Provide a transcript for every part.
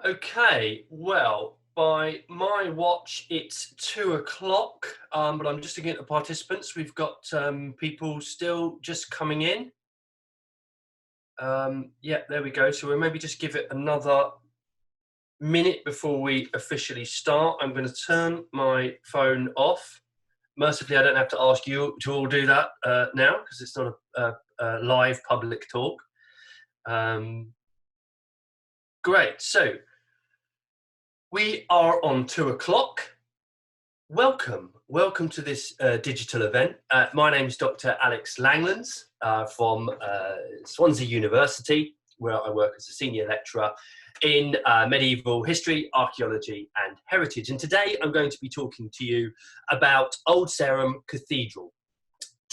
Okay, well, by my watch, it's 2 o'clock, but I'm just looking at the participants. We've got people still just coming in. Yeah, there we go. So we'll maybe just give it another minute before we officially start. I'm going to turn my phone off. Mercifully, I don't have to ask you to all do that now because it's not a live public talk. Um, great. So we are on 2 o'clock. Welcome to this digital event. My name is Dr. Alex Langlands from Swansea University, where I work as a senior lecturer in medieval history, archaeology and heritage. And today I'm going to be talking to you about Old Sarum Cathedral,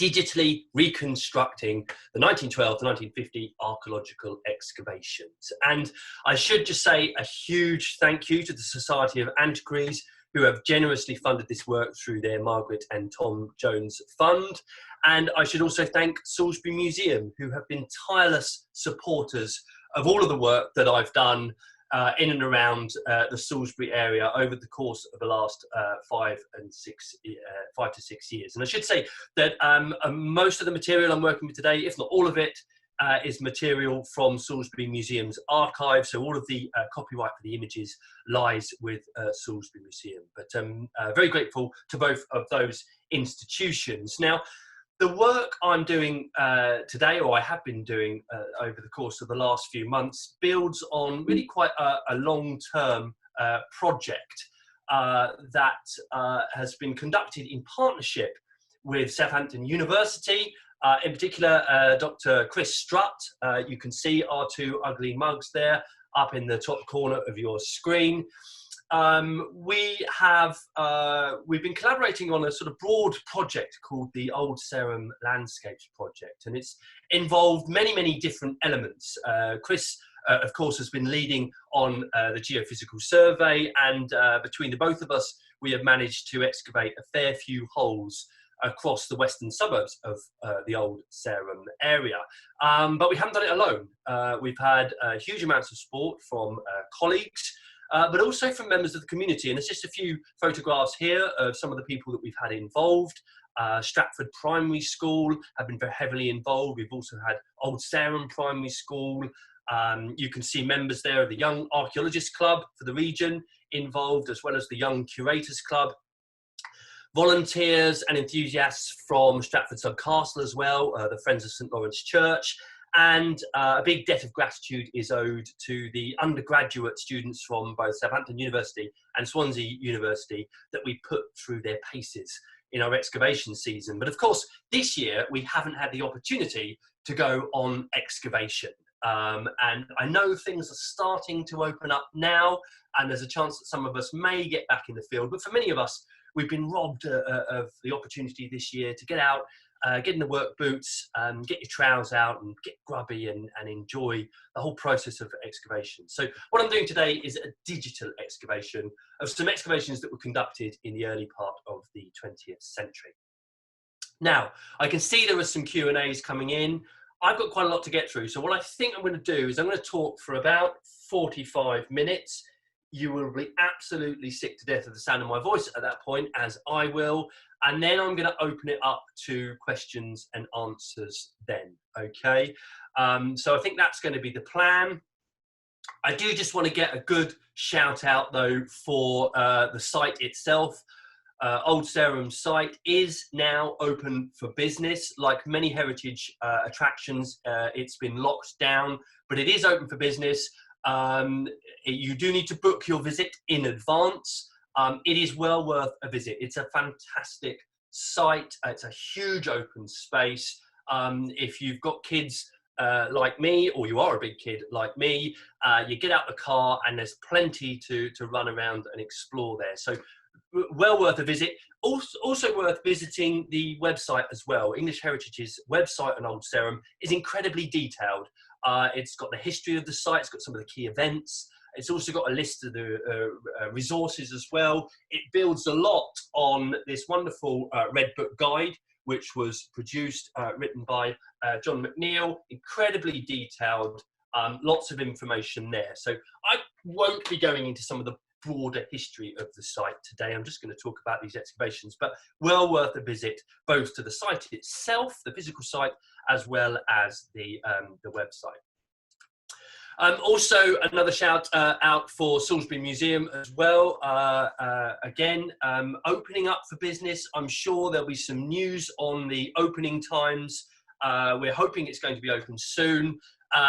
digitally reconstructing the 1912 to 1950 archaeological excavations. And I should just say a huge thank you to the Society of Antiquaries, who have generously funded this work through their Margaret and Tom Jones Fund. And I should also thank Salisbury Museum, who have been tireless supporters of all of the work that I've done in and around the Salisbury area over the course of the last 5 to 6 years. And I should say that most of the material I'm working with today, if not all of it, is material from Salisbury Museum's archive. So all of the copyright for the images lies with Salisbury Museum. But very grateful to both of those institutions. Now, the work I'm doing today, or I have been doing over the course of the last few months, builds on really quite a long-term project that has been conducted in partnership with Southampton University. In particular, Dr. Chris Strutt. You can see our two ugly mugs there up in the top corner of your screen. We've been collaborating on a sort of broad project called the Old Sarum Landscapes Project, and it's involved many different elements. Chris, of course, has been leading on the geophysical survey, and between the both of us, we have managed to excavate a fair few holes across the western suburbs of the Old Sarum area. But we haven't done it alone. We've had huge amounts of support from colleagues, but also from members of the community. And there's just a few photographs here of some of the people that we've had involved. Stratford Primary School have been very heavily involved. We've also had Old Sarum Primary School. You can see members there of the Young Archaeologists Club for the region involved, as well as the Young Curators Club. Volunteers and enthusiasts from Stratford Sub-Castle as well, the Friends of St Lawrence Church, and a big debt of gratitude is owed to the undergraduate students from both Southampton University and Swansea University that we put through their paces in our excavation season. But of course, this year we haven't had the opportunity to go on excavation. And I know things are starting to open up now, and there's a chance that some of us may get back in the field, but for many of us, we've been robbed of the opportunity this year to get out, get in the work boots, get your trowels out and get grubby and enjoy the whole process of excavation. So what I'm doing today is a digital excavation of some excavations that were conducted in the early part of the 20th century. Now, I can see there are some Q&As coming in. I've got quite a lot to get through. So what I think I'm going to do is I'm going to talk for about 45 minutes. You will be absolutely sick to death of the sound of my voice at that point, as I will. And then I'm going to open it up to questions and answers then, okay? So I think that's going to be the plan. I do just want to get a good shout out, though, for the site itself. Old Sarum site is now open for business. Like many heritage attractions, it's been locked down, but it is open for business. You do need to book your visit in advance. It is well worth a visit. It's a fantastic site. It's a huge open space. If you've got kids like me, or you are a big kid like me, you get out the car and there's plenty to run around and explore there. So well worth a visit. Also worth visiting the website as well. English Heritage's website on Old Sarum is incredibly detailed. It's got the history of the site, it's got some of the key events. It's also got a list of the resources as well. It builds a lot on this wonderful Red Book Guide, which was produced, written by John McNeil, incredibly detailed, lots of information there. So I won't be going into some of the broader history of the site today. I'm just going to talk about these excavations, but well worth a visit both to the site itself, the physical site, as well as the website. Also, another shout out for Salisbury Museum as well. Again, opening up for business. I'm sure there'll be some news on the opening times. We're hoping it's going to be open soon.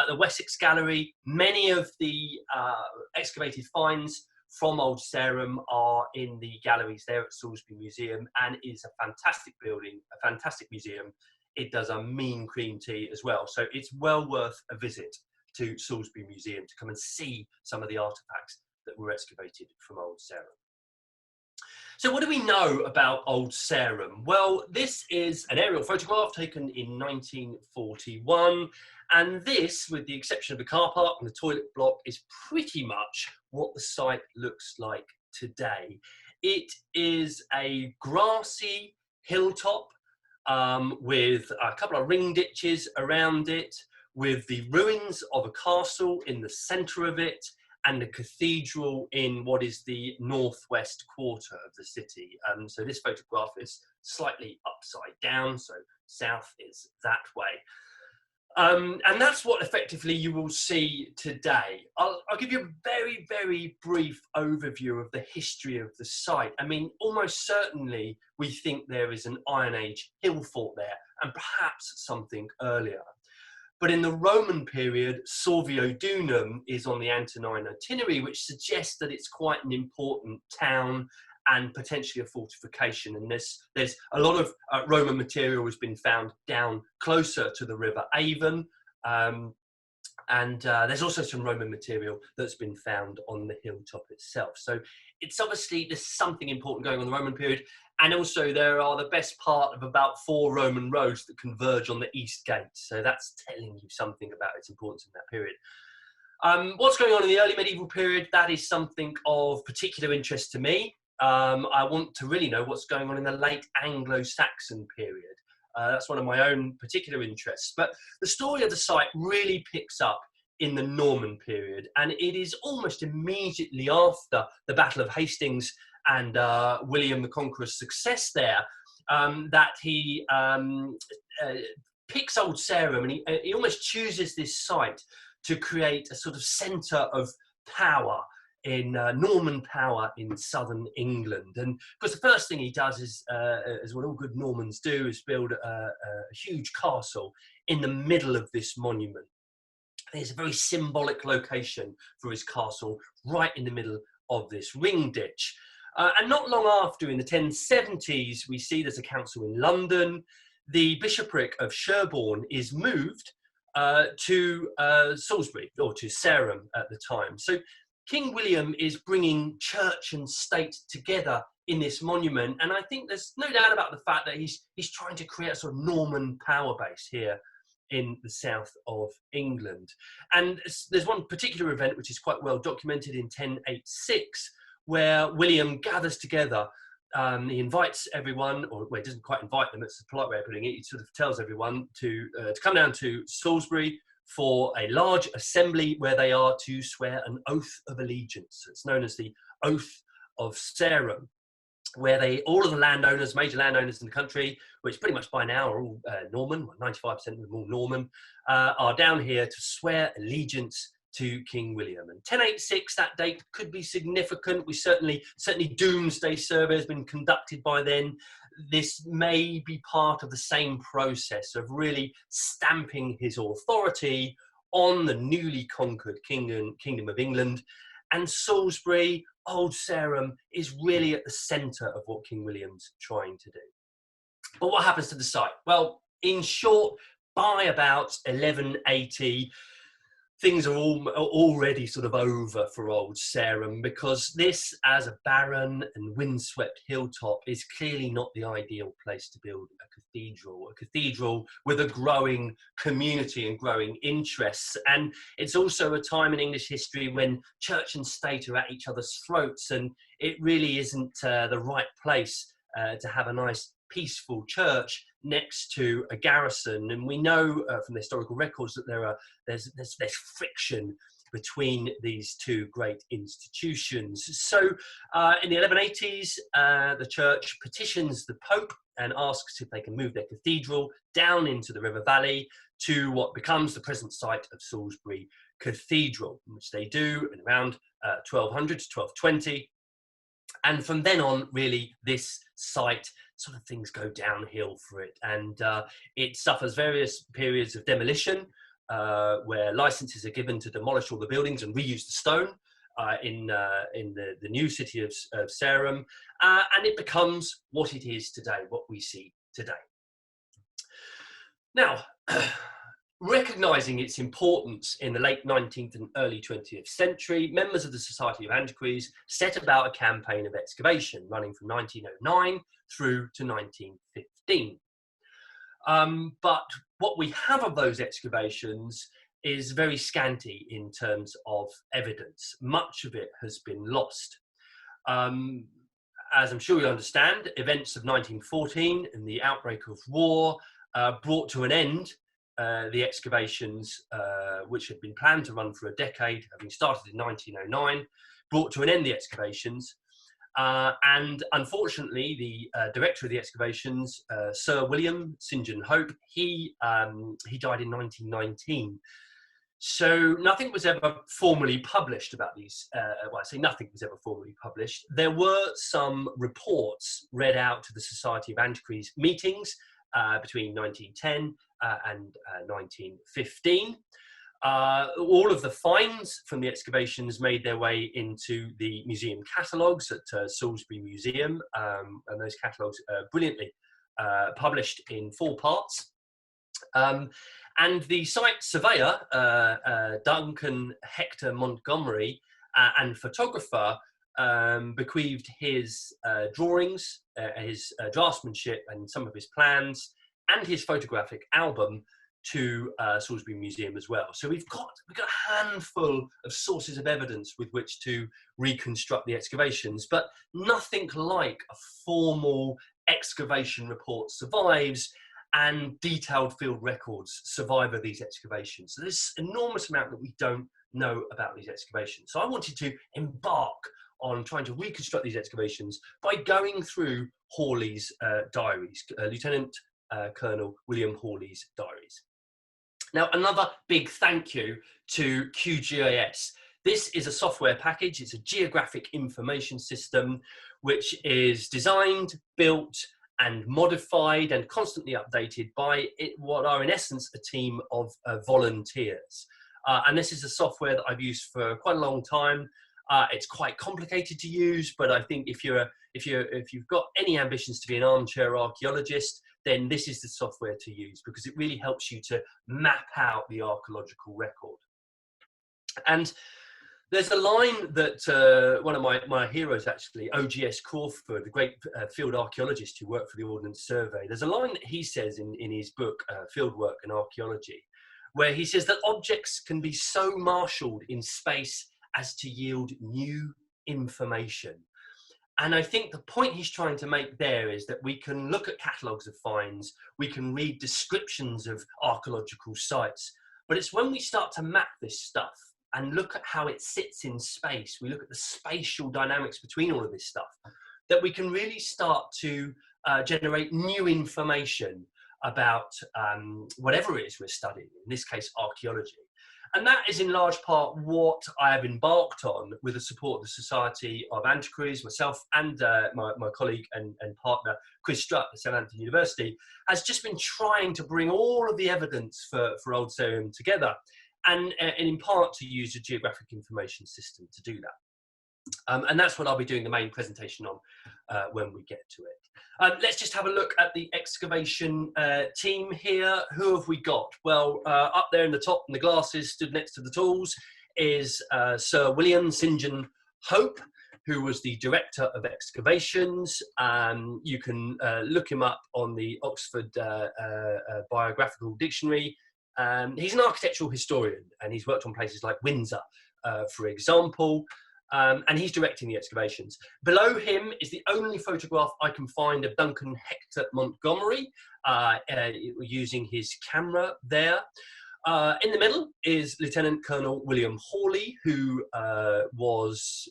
The Wessex Gallery, many of the excavated finds from Old Sarum are in the galleries there at Salisbury Museum, and it is a fantastic building, a fantastic museum. It does a mean cream tea as well. So it's well worth a visit to Salisbury Museum to come and see some of the artefacts that were excavated from Old Sarum. So what do we know about Old Sarum? Well, this is an aerial photograph taken in 1941, and this, with the exception of the car park and the toilet block, is pretty much what the site looks like today. It is a grassy hilltop with a couple of ring ditches around it, with the ruins of a castle in the centre of it, and a cathedral in what is the northwest quarter of the city. So this photograph is slightly upside down, so south is that way. And that's what effectively you will see today. I'll give you a very, very brief overview of the history of the site. I mean, almost certainly we think there is an Iron Age hill fort there, and perhaps something earlier. But in the Roman period, Sorvio Dunum is on the Antonine itinerary, which suggests that it's quite an important town and potentially a fortification. And there's a lot of Roman material has been found down closer to the River Avon. And there's also some Roman material that's been found on the hilltop itself. So it's obviously, there's something important going on in the Roman period. And also there are the best part of about 4 Roman roads that converge on the East Gate. So that's telling you something about its importance in that period. What's going on in the early medieval period, that is something of particular interest to me. I want to really know what's going on in the late Anglo-Saxon period. That's one of my own particular interests. But the story of the site really picks up in the Norman period, and it is almost immediately after the Battle of Hastings and William the Conqueror's success there that he picks Old Sarum, and he almost chooses this site to create a sort of centre of power in Norman power in southern England. And of course the first thing he does is, as what all good Normans do, is build a huge castle in the middle of this monument. There's a very symbolic location for his castle, right in the middle of this ring ditch. And not long after, in the 1070s, we see there's a council in London. The bishopric of Sherborne is moved to Salisbury, or to Sarum at the time. So King William is bringing church and state together in this monument, and I think there's no doubt about the fact that he's trying to create a sort of Norman power base here in the south of England. And there's one particular event which is quite well documented in 1086, where William gathers together. He invites everyone, or well, he doesn't quite invite them, it's a polite way of putting it. He sort of tells everyone to come down to Salisbury for a large assembly where they are to swear an oath of allegiance. It's known as the Oath of Sarum, where all of the landowners, major landowners in the country, which pretty much by now are all Norman, 95% of them all Norman, are down here to swear allegiance to King William. And 1086, that date could be significant. We certainly Doomsday survey has been conducted by then. This may be part of the same process of really stamping his authority on the newly conquered Kingdom of England. And Salisbury, Old Sarum, is really at the centre of what King William's trying to do. But what happens to the site? Well, in short, by about 1180, things are already sort of over for Old Sarum, because this, as a barren and windswept hilltop, is clearly not the ideal place to build a cathedral with a growing community and growing interests. And it's also a time in English history when church and state are at each other's throats, and it really isn't the right place to have a nice peaceful church next to a garrison. And we know from the historical records that there's friction between these two great institutions. So in the 1180s, the church petitions the Pope and asks if they can move their cathedral down into the river valley to what becomes the present site of Salisbury Cathedral, which they do in around 1200 to 1220. And from then on, really, this site, sort of things go downhill for it. And it suffers various periods of demolition, where licenses are given to demolish all the buildings and reuse the stone in the new city of Sarum. And it becomes what it is today, what we see today. Now, recognising its importance in the late 19th and early 20th century, members of the Society of Antiquaries set about a campaign of excavation running from 1909 through to 1915. But what we have of those excavations is very scanty in terms of evidence. Much of it has been lost. As I'm sure you understand, events of 1914 and the outbreak of war brought to an end the excavations, which had been planned to run for a decade, having started in 1909, brought to an end the excavations. And unfortunately, the director of the excavations, Sir William St John Hope, he died in 1919. So nothing was ever formally published about these. Well, I say nothing was ever formally published. There were some reports read out to the Society of Antiquaries meetings between 1910 and 1915. All of the finds from the excavations made their way into the museum catalogues at Salisbury Museum, and those catalogues are brilliantly published in 4 parts. And the site surveyor, Duncan Hector Montgomery, and photographer, bequeathed his drawings, his draftsmanship and some of his plans, and his photographic album to Salisbury Museum as well. So we've got a handful of sources of evidence with which to reconstruct the excavations, but nothing like a formal excavation report survives, and detailed field records survive of these excavations. So there's an enormous amount that we don't know about these excavations. So I wanted to embark on trying to reconstruct these excavations by going through Hawley's diaries, Lieutenant Colonel William Hawley's diaries. Now, another big thank you to QGIS. This is a software package. It's a geographic information system which is designed, built, and modified and constantly updated by what are in essence a team of volunteers. And this is a software that I've used for quite a long time. It's quite complicated to use, but I think if you've got any ambitions to be an armchair archaeologist, then this is the software to use, because it really helps you to map out the archaeological record. And there's a line that one of my heroes, actually, OGS Crawford, the great field archaeologist who worked for the Ordnance Survey, there's a line that he says in his book, Fieldwork and Archaeology, where he says that objects can be so marshalled in space as to yield new information. And I think the point he's trying to make there is that we can look at catalogues of finds, we can read descriptions of archaeological sites, but it's when we start to map this stuff and look at how it sits in space, we look at the spatial dynamics between all of this stuff, that we can really start to generate new information about whatever it is we're studying, in this case, archaeology. And that is in large part what I have embarked on with the support of the Society of Antiquaries, myself and my colleague and partner, Chris Strutt at Southampton University, has just been trying to bring all of the evidence for Old Sarum together, and in part to use a geographic information system to do that. And that's what I'll be doing the main presentation on when we get to it. Let's just have a look at the excavation team here. Who have we got? Well, up there in the top in the glasses, stood next to the tools, is Sir William St John Hope, who was the director of excavations. You can look him up on the Oxford Biographical Dictionary. He's an architectural historian, and he's worked on places like Windsor, for example. And he's directing the excavations. Below him is the only photograph I can find of Duncan Hector Montgomery, using his camera there. In the middle is Lieutenant Colonel William Hawley, who was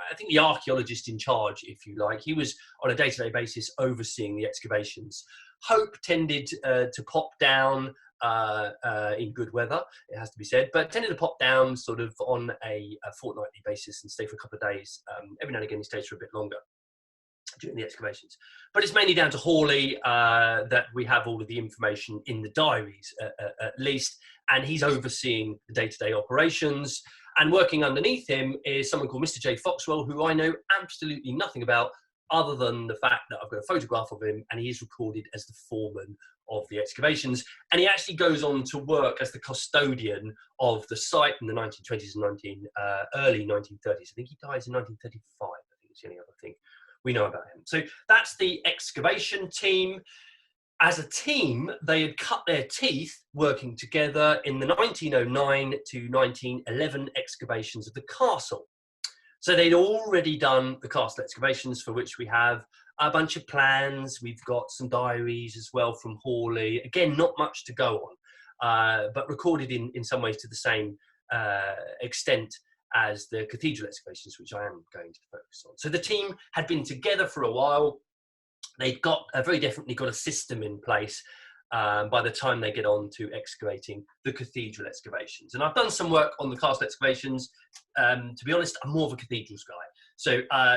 I think the archaeologist in charge, if you like. He was on a day-to-day basis overseeing the excavations. Hope tended to pop down in good weather, it has to be said, but tended to pop down sort of on a fortnightly basis and stay for a couple of days. Every now and again he stays for a bit longer during the excavations. But it's mainly down to Hawley that we have all of the information in the diaries, at least, and he's overseeing the day-to-day operations. And working underneath him is someone called Mr. J. Foxwell, who I know absolutely nothing about, other than the fact that I've got a photograph of him, and he is recorded as the foreman of the excavations. And he actually goes on to work as the custodian of the site in the 1920s and early 1930s. I think he dies in 1935, I think it's the only other thing we know about him. So that's the excavation team. As a team, they had cut their teeth working together in the 1909 to 1911 excavations of the castle. So they'd already done the castle excavations, for which we have a bunch of plans. We've got some diaries as well from Hawley. Again, not much to go on, but recorded in some ways to the same extent as the cathedral excavations, which I am going to focus on. So the team had been together for a while. They've got very definitely got a system in place by the time they get on to excavating the cathedral excavations. And I've done some work on the castle excavations. To be honest, I'm more of a cathedrals guy.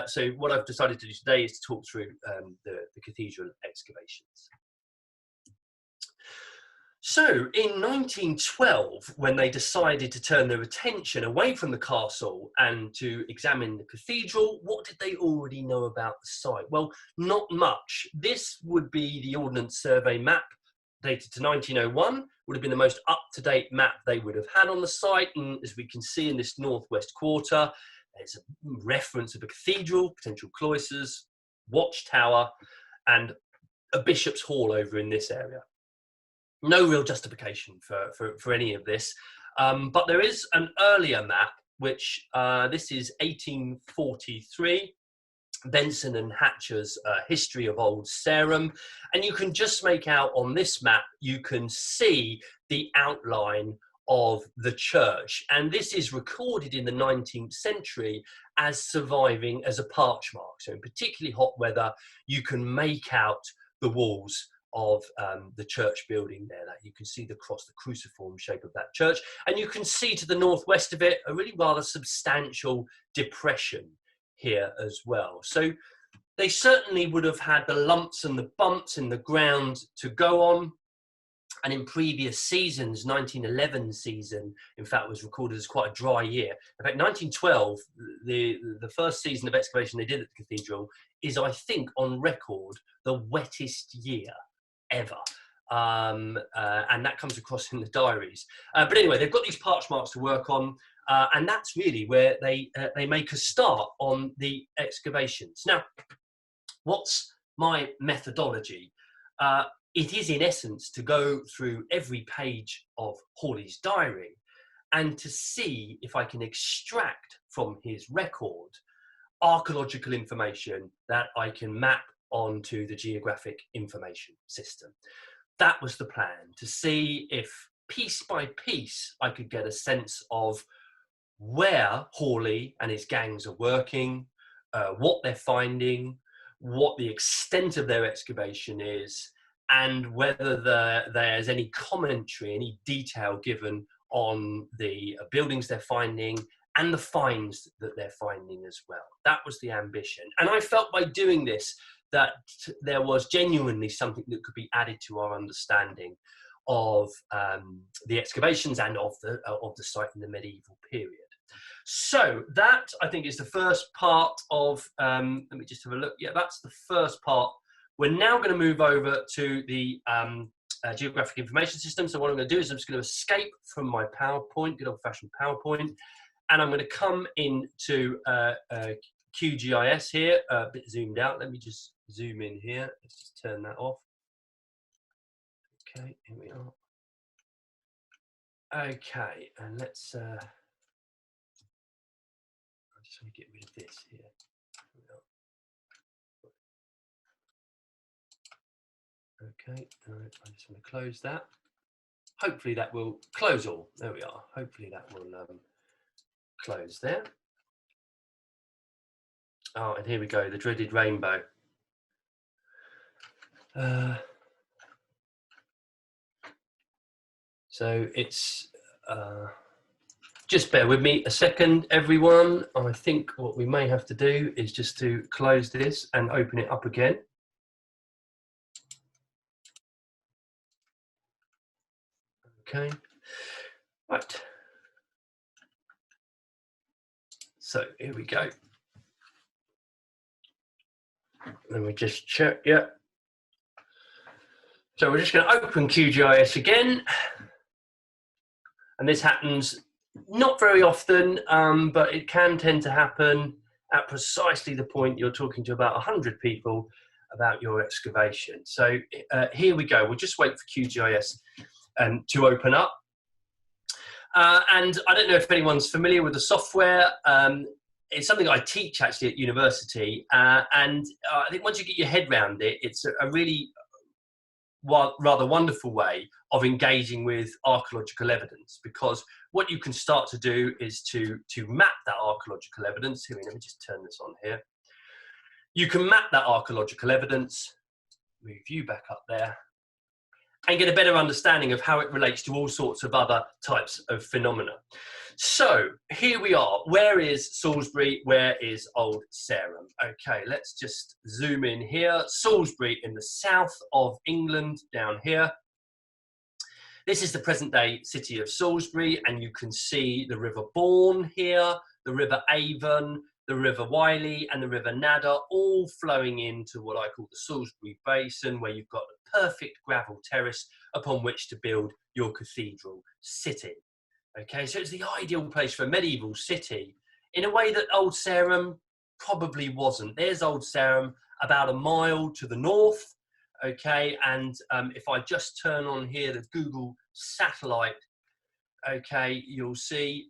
So what I've decided to do today is to talk through the cathedral excavations. So in 1912, when they decided to turn their attention away from the castle and to examine the cathedral, what did they already know about the site? Well, not much. This would be the Ordnance Survey map dated to 1901, would have been the most up-to-date map they would have had on the site. And as we can see in this northwest quarter, there's a reference of a cathedral, potential cloisters, watchtower, and a bishop's hall over in this area. No real justification for any of this, but there is an earlier map, which this is 1843, Benson and Hatcher's History of Old Sarum, and you can just make out on this map, you can see the outline of the church, and this is recorded in the 19th century as surviving as a parch mark. So in particularly hot weather, you can make out the walls of the church building there. That you can see the cross, the cruciform shape of that church, and you can see to the northwest of it a really rather substantial depression here as well. So they certainly would have had the lumps and the bumps in the ground to go on. And in previous seasons, 1911 season, in fact, was recorded as quite a dry year. In fact, 1912, the first season of excavation they did at the cathedral, is, I think, on record, the wettest year ever. And that comes across in the diaries. But anyway, they've got these parch marks to work on, and that's really where they make a start on the excavations. Now, what's my methodology? It is, in essence, to go through every page of Hawley's diary and to see if I can extract from his record archaeological information that I can map onto the geographic information system. That was the plan, to see if piece by piece I could get a sense of where Hawley and his gangs are working, what they're finding, what the extent of their excavation is, and whether there's any commentary, any detail given on the buildings they're finding and the finds that they're finding as well. That was the ambition. And I felt by doing this that there was genuinely something that could be added to our understanding of the excavations and of the site in the medieval period. So that, I think, is the first part of, let me just have a look. Yeah, that's the first part. We're now going to move over to the geographic information system. So what I'm going to do is I'm just going to escape from my PowerPoint, good old-fashioned PowerPoint, and I'm going to come into QGIS here, a bit zoomed out. Let me just zoom in here. Let's just turn that off. Okay, here we are. Okay, and let's, I just want to get rid of this here. Okay, all right, I just want to close that. hopefully that will close all. There we are. Hopefully that will close there. Oh, and here we go, the dreaded rainbow. So it's, just bear with me a second, everyone. I think what we may have to do is just to close this and open it up again. Okay, right. So here we go. Let me just check, yeah. So we're just going to open QGIS again. And this happens not very often, but it can tend to happen at precisely the point you're talking to about 100 people about your excavation. So here we go. We'll just wait for QGIS to open up. And I don't know if anyone's familiar with the software. It's something I teach actually at university. And I think once you get your head around it, it's a really rather wonderful way of engaging with archaeological evidence, because what you can start to do is to map that archaeological evidence. Here, let me just turn this on here. You can map that archaeological evidence, move you back up there, and get a better understanding of how it relates to all sorts of other types of phenomena. So here we are. Where is Salisbury? Where is Old Sarum? Okay, let's just zoom in here. Salisbury in the south of England, down here. This is the present day city of Salisbury, and you can see the River Bourne here, the River Avon, the River Wylye and the River Nadder, all flowing into what I call the Salisbury Basin, where you've got a perfect gravel terrace upon which to build your cathedral city. Okay, so it's the ideal place for a medieval city in a way that Old Sarum probably wasn't. There's Old Sarum about a mile to the north. Okay, and if I just turn on here the Google satellite, okay, you'll see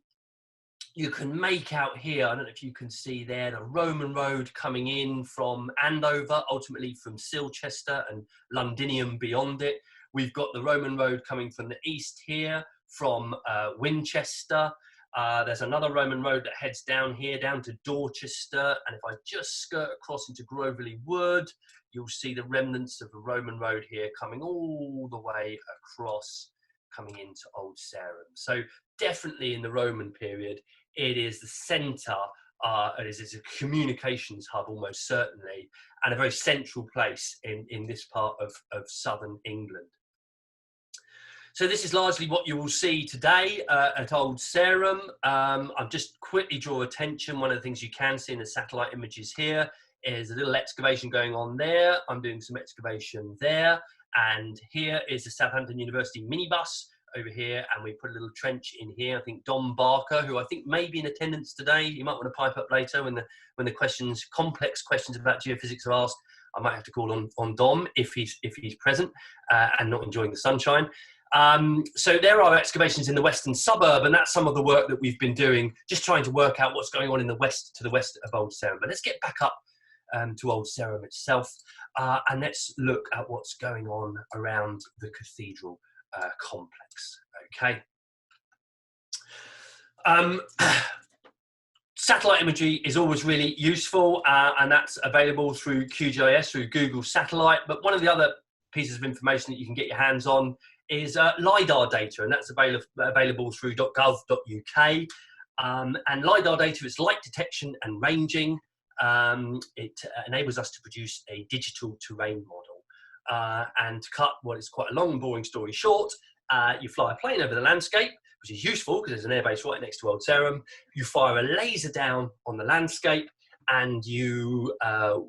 you can make out here, I don't know if you can see there, the Roman road coming in from Andover, ultimately from Silchester and Londinium beyond it. We've got the Roman road coming from the east here, from Winchester. There's another Roman road that heads down here, down to Dorchester. And if I just skirt across into Groveley Wood, you'll see the remnants of the Roman road here coming all the way across, coming into Old Sarum. So definitely in the Roman period, it is the centre, it is a communications hub almost certainly, and a very central place in this part of southern England. So this is largely what you will see today at Old Sarum. I'll just quickly draw attention. One of the things you can see in the satellite images here is a little excavation going on there. I'm doing some excavation there. And here is the Southampton University minibus over here, and we put a little trench in here. I think Dom Barker, who I think may be in attendance today, you might want to pipe up later when the questions, complex questions about geophysics are asked. I might have to call on Dom if he's present and not enjoying the sunshine. So there are excavations in the western suburb, and that's some of the work that we've been doing, just trying to work out what's going on in the west, to the west of Old Sarum. But let's get back up to Old Sarum itself, and let's look at what's going on around the cathedral complex. Okay. Satellite imagery is always really useful, and that's available through QGIS, through Google Satellite. But one of the other pieces of information that you can get your hands on is LiDAR data, and that's available through .gov.uk. And LiDAR data is light detection and ranging. It enables us to produce a digital terrain model. And to cut what is quite a long and boring story short, you fly a plane over the landscape, which is useful because there's an airbase right next to Old Sarum. You fire a laser down on the landscape, and you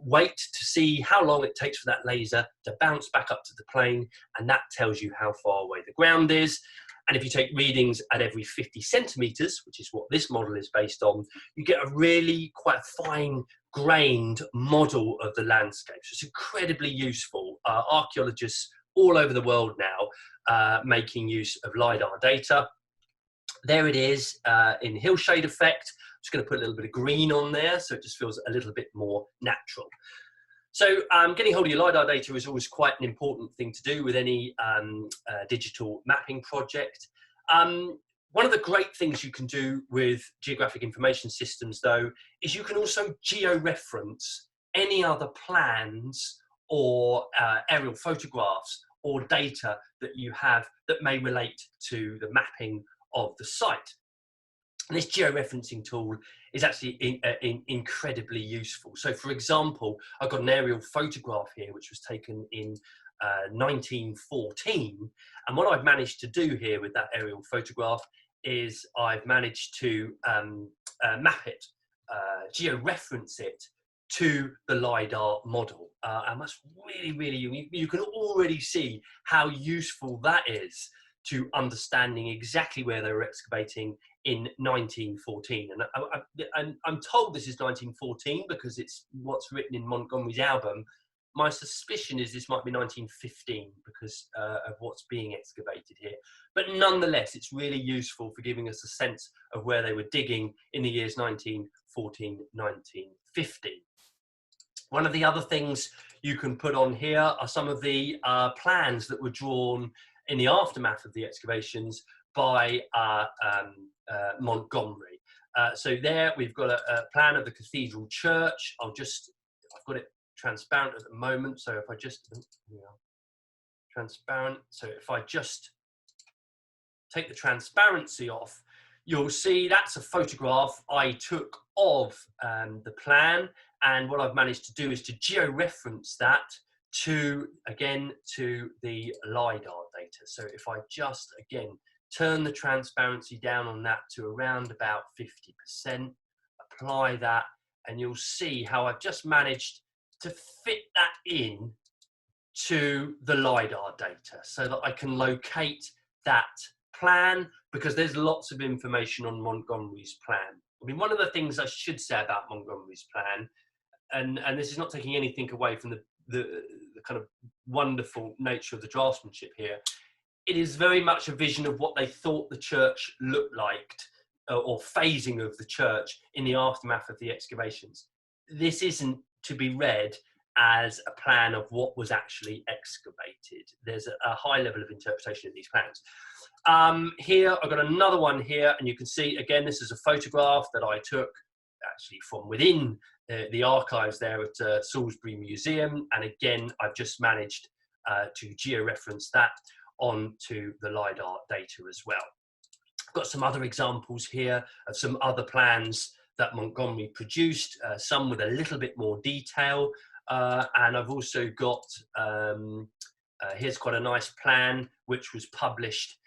wait to see how long it takes for that laser to bounce back up to the plane, and that tells you how far away the ground is. And if you take readings at every 50 centimetres, which is what this model is based on, you get a really quite fine-grained model of the landscape. So it's incredibly useful. Archaeologists all over the world now making use of LiDAR data. There it is in hill shade effect. I'm just going to put a little bit of green on there so it just feels a little bit more natural. So getting hold of your LiDAR data is always quite an important thing to do with any digital mapping project. One of the great things you can do with geographic information systems, though, is you can also geo-reference any other plans or aerial photographs or data that you have that may relate to the mapping of the site. And this georeferencing tool is actually incredibly useful. So, for example, I've got an aerial photograph here which was taken in 1914, and what I've managed to do here with that aerial photograph is I've managed to map it, georeference it to the LiDAR model, and that's really unique. You can already see how useful that is to understanding exactly where they were excavating in 1914. And I'm told this is 1914 because it's what's written in Montgomery's album. My suspicion is this might be 1915 because of what's being excavated here. But nonetheless, it's really useful for giving us a sense of where they were digging in the years 1914, 1915. One of the other things you can put on here are some of the plans that were drawn in the aftermath of the excavations by Montgomery. So there we've got a plan of the cathedral church. I've got it transparent at the moment. So if I just, transparent. So if I just take the transparency off, you'll see that's a photograph I took of the plan. And what I've managed to do is to geo-reference that to the LiDAR data. So if I just, again, turn the transparency down on that to around about 50%, apply that, and you'll see how I've just managed to fit that in to the LiDAR data so that I can locate that plan, because there's lots of information on Montgomery's plan. I mean, one of the things I should say about Montgomery's plan, and this is not taking anything away from the kind of wonderful nature of the draftsmanship here, it is very much a vision of what they thought the church looked like, or phasing of the church in the aftermath of the excavations. This isn't to be read as a plan of what was actually excavated. There's a high level of interpretation in these plans. Here, I've got another one here, and you can see, again, this is a photograph that I took actually from within the archives there at Salisbury Museum. And again, I've just managed to georeference that onto the LiDAR data as well. I've got some other examples here of some other plans that Montgomery produced, some with a little bit more detail. And I've also got, here's quite a nice plan, which was published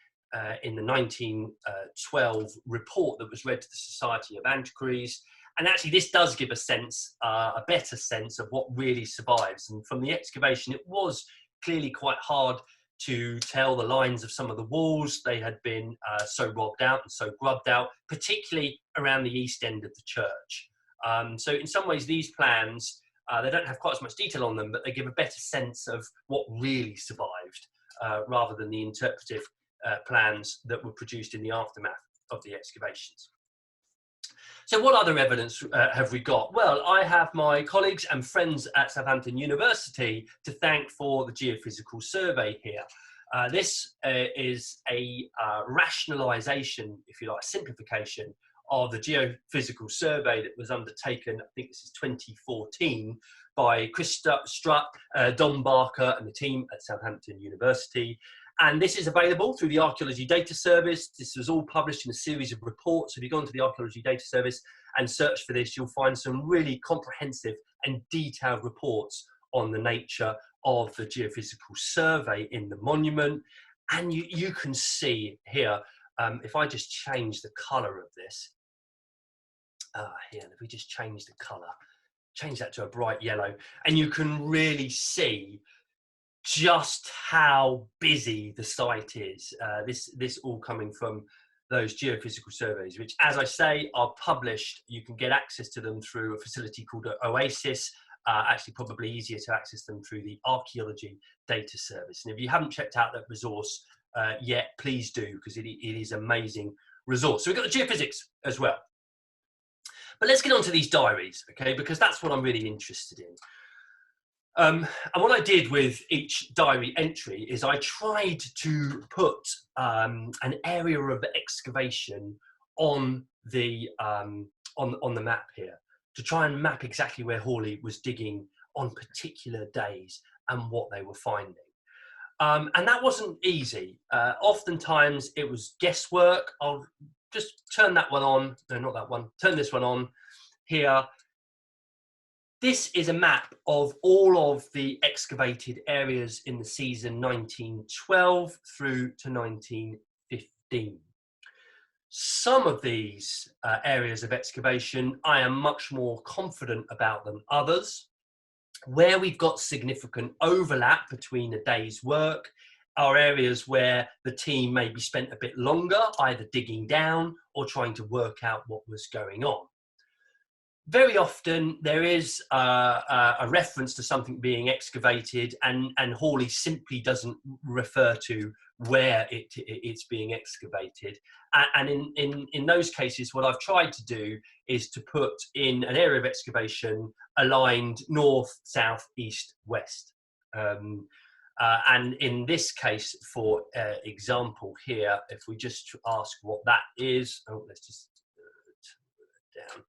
in the 1912 report that was read to the Society of Antiquaries. And actually, this does give a sense, a better sense of what really survives. And from the excavation, it was clearly quite hard to tell the lines of some of the walls. They had been so robbed out and so grubbed out, particularly around the east end of the church. So in some ways, these plans, they don't have quite as much detail on them, but they give a better sense of what really survived, rather than the interpretive plans that were produced in the aftermath of the excavations. So what other evidence have we got? Well, I have my colleagues and friends at Southampton University to thank for the geophysical survey here. This is a rationalisation, if you like, simplification of the geophysical survey that was undertaken, I think this is 2014, by Chris Strutt, Don Barker and the team at Southampton University. And this is available through the Archaeology Data Service. This was all published in a series of reports. If you go onto the Archaeology Data Service and search for this, you'll find some really comprehensive and detailed reports on the nature of the geophysical survey in the monument. And you can see here, if I just change the colour of this, here, if we just change the colour, change that to a bright yellow, and you can really see just how busy the site is. This all coming from those geophysical surveys, which, as I say, are published. You can get access to them through a facility called Oasis. Actually, probably easier to access them through the Archaeology Data Service. And if you haven't checked out that resource yet, please do, because it is an amazing resource. So we've got the geophysics as well. But let's get on to these diaries, okay, because that's what I'm really interested in. And what I did with each diary entry is I tried to put an area of excavation on the on the map here, to try and map exactly where Hawley was digging on particular days and what they were finding. And that wasn't easy. Oftentimes it was guesswork. I'll just turn that one on. No, not that one. Turn this one on here. This is a map of all of the excavated areas in the season 1912 through to 1915. Some of these areas of excavation, I am much more confident about than others. Where we've got significant overlap between a day's work are areas where the team maybe spent a bit longer, either digging down or trying to work out what was going on. Very often there is a reference to something being excavated, and Hawley simply doesn't refer to where it's being excavated. And in those cases, what I've tried to do is to put in an area of excavation aligned north, south, east, west. And in this case, for example here, if we just ask what that is, let's just turn it down.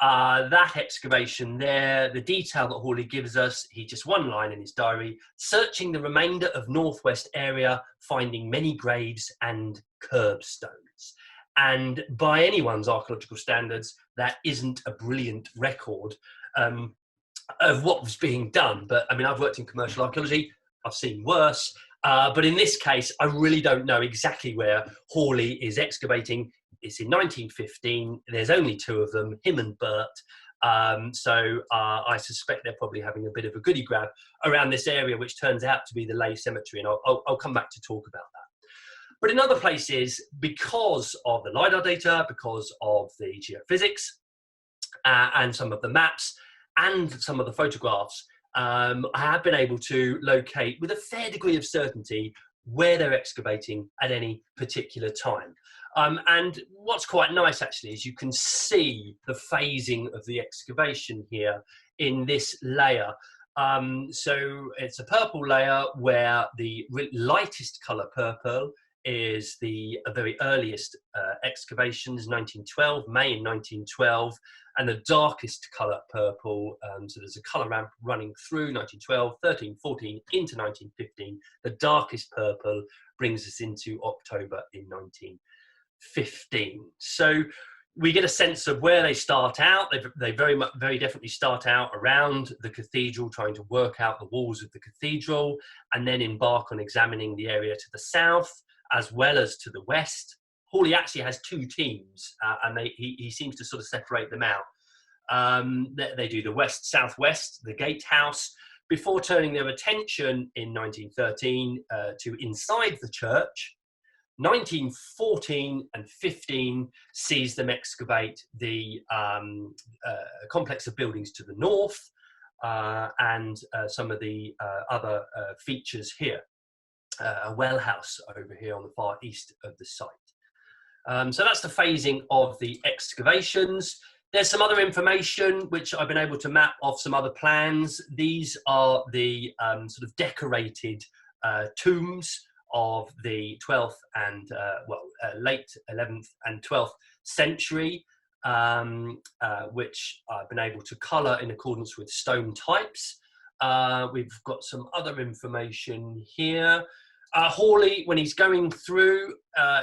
That excavation there, the detail that Hawley gives us, he just one line in his diary: searching the remainder of northwest area, finding many graves and curbstones. And by anyone's archaeological standards, that isn't a brilliant record of what was being done. But I mean, I've worked in commercial archaeology, I've seen worse. But in this case, I really don't know exactly where Hawley is excavating. It's in 1915. There's only two of them, him and Bert. So I suspect they're probably having a bit of a goodie grab around this area, which turns out to be the Lay Cemetery. And I'll come back to talk about that. But in other places, because of the LiDAR data, because of the geophysics, and some of the maps and some of the photographs, I have been able to locate with a fair degree of certainty where they're excavating at any particular time. And what's quite nice actually is you can see the phasing of the excavation here in this layer. So it's a purple layer where the lightest colour purple is the very earliest excavations, 1912, May in 1912, and the darkest colour purple, so there's a colour ramp running through 1912, 13, 14, into 1915. The darkest purple brings us into October in 1915. So we get a sense of where they start out. They very definitely start out around the cathedral, trying to work out the walls of the cathedral, and then embark on examining the area to the south as well as to the west. Hawley actually has two teams, and he seems to sort of separate them out. They do the west-southwest, the gatehouse, before turning their attention in 1913 to inside the church. 1914 and 15 sees them excavate the complex of buildings to the north and some of the other features here. A well house over here on the far east of the site. So that's the phasing of the excavations. There's some other information which I've been able to map off some other plans. These are the sort of decorated tombs of the 12th and late 11th and 12th century, which I've been able to colour in accordance with stone types. We've got some other information here. Hawley, when he's going through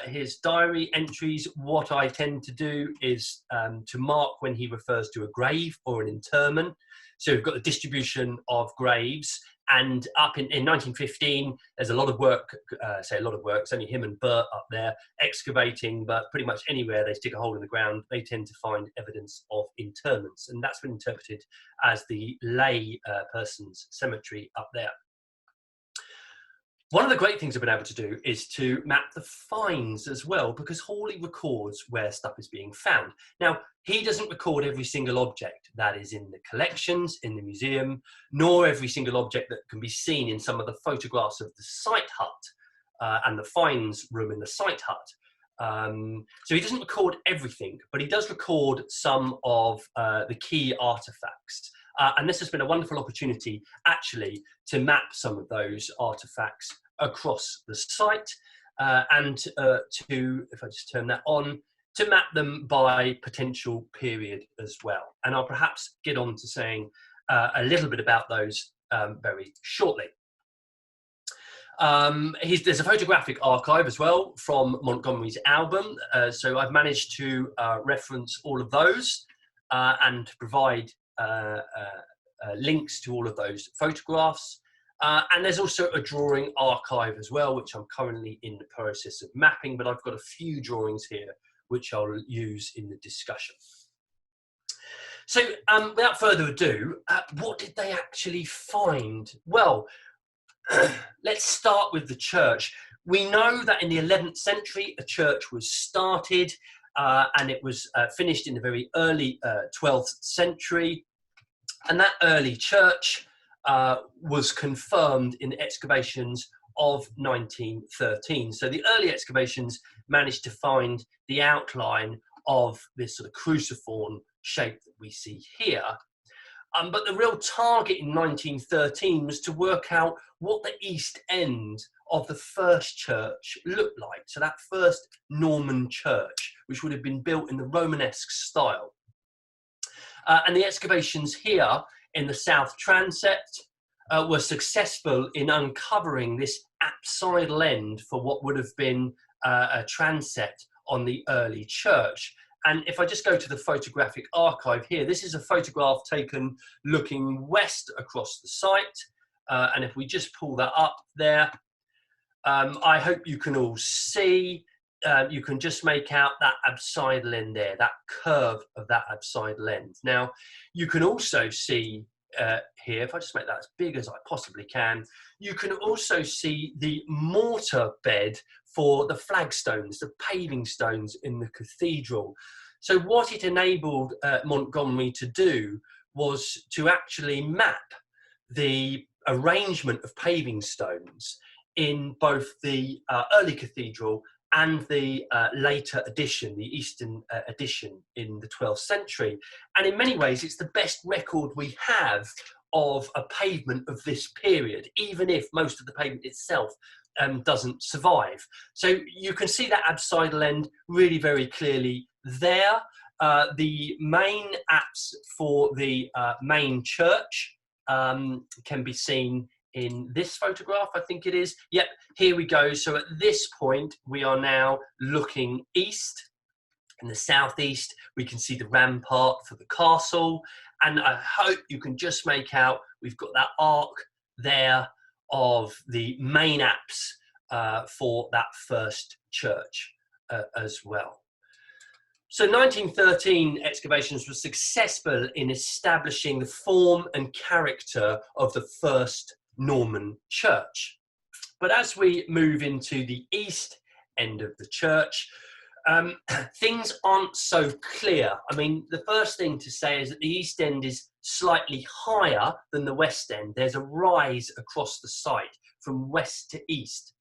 his diary entries, what I tend to do is to mark when he refers to a grave or an interment. So we've got the distribution of graves, and up in 1915, there's a lot of work, say a lot of work, it's only him and Bert up there excavating, but pretty much anywhere they stick a hole in the ground, they tend to find evidence of interments, and that's been interpreted as the lay person's cemetery up there. One of the great things I've been able to do is to map the finds as well, because Hawley records where stuff is being found. Now, he doesn't record every single object that is in the collections, in the museum, nor every single object that can be seen in some of the photographs of the site hut and the finds room in the site hut. So he doesn't record everything, but he does record some of the key artifacts. And this has been a wonderful opportunity actually to map some of those artefacts across the site and to, if I just turn that on, to map them by potential period as well. And I'll perhaps get on to saying a little bit about those very shortly. There's a photographic archive as well from Montgomery's album, so I've managed to reference all of those and provide links to all of those photographs. And there's also a drawing archive as well, which I'm currently in the process of mapping, but I've got a few drawings here which I'll use in the discussion. So without further ado, what did they actually find? Well, let's start with the church. We know that in the 11th century, a church was started and it was finished in the very early 12th century. And that early church was confirmed in the excavations of 1913. So the early excavations managed to find the outline of this sort of cruciform shape that we see here. But the real target in 1913 was to work out what the east end of the first church looked like. So that first Norman church, which would have been built in the Romanesque style. And the excavations here in the south transept were successful in uncovering this apsidal end for what would have been a transept on the early church. And if I just go to the photographic archive here, this is a photograph taken looking west across the site. And if we just pull that up there, I hope you can all see, you can just make out that apsidal end there, that curve of that apsidal end. Now, you can also see here, if I just make that as big as I possibly can, you can also see the mortar bed for the flagstones, the paving stones in the cathedral. So what it enabled Montgomery to do was to actually map the arrangement of paving stones in both the early cathedral and the later addition, the Eastern addition in the 12th century. And in many ways, it's the best record we have of a pavement of this period, even if most of the pavement itself doesn't survive. So you can see that apsidal end really very clearly there. The main apse for the main church can be seen in this photograph, I think it is. Yep, here we go. So at this point, we are now looking east. In the southeast, we can see the rampart for the castle. And I hope you can just make out, we've got that arc there of the main apse for that first church as well. So 1913 excavations were successful in establishing the form and character of the first Norman church. But as we move into the east end of the church, things aren't so clear. I mean, the first thing to say is that the east end is slightly higher than the west end. There's a rise across the site from west to east.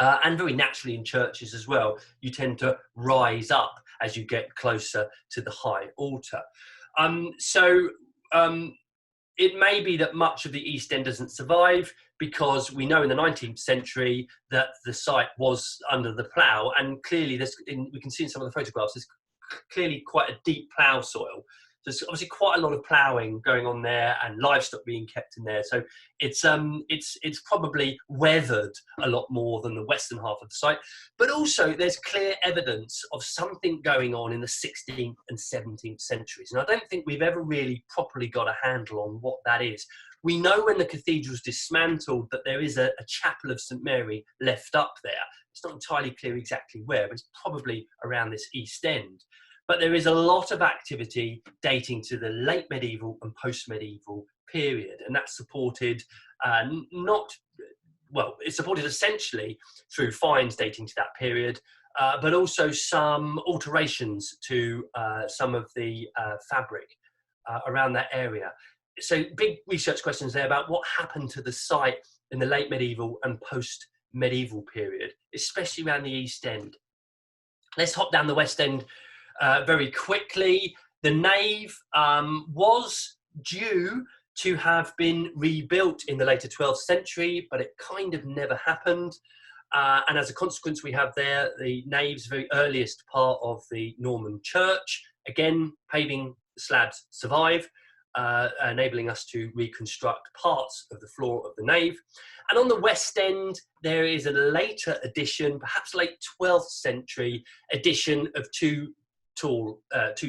And very naturally in churches as well, you tend to rise up as you get closer to the high altar. It may be that much of the east end doesn't survive because we know in the 19th century that the site was under the plough, and clearly we can see in some of the photographs there's clearly quite a deep plough soil. There's obviously quite a lot of ploughing going on there and livestock being kept in there. So it's probably weathered a lot more than the western half of the site. But also there's clear evidence of something going on in the 16th and 17th centuries. And I don't think we've ever really properly got a handle on what that is. We know when the cathedral's dismantled that there is a chapel of St. Mary left up there. It's not entirely clear exactly where, but it's probably around this east end. But there is a lot of activity dating to the late medieval and post-medieval period, and that's supported it's supported essentially through finds dating to that period, but also some alterations to some of the fabric around that area. So big research questions there about what happened to the site in the late medieval and post-medieval period, especially around the east end. Let's hop down the west end very quickly. The nave was due to have been rebuilt in the later 12th century, but it kind of never happened. And as a consequence, we have there the nave's very earliest part of the Norman church. Again, paving slabs survive, enabling us to reconstruct parts of the floor of the nave. And on the west end, there is a later addition, perhaps late 12th century addition of two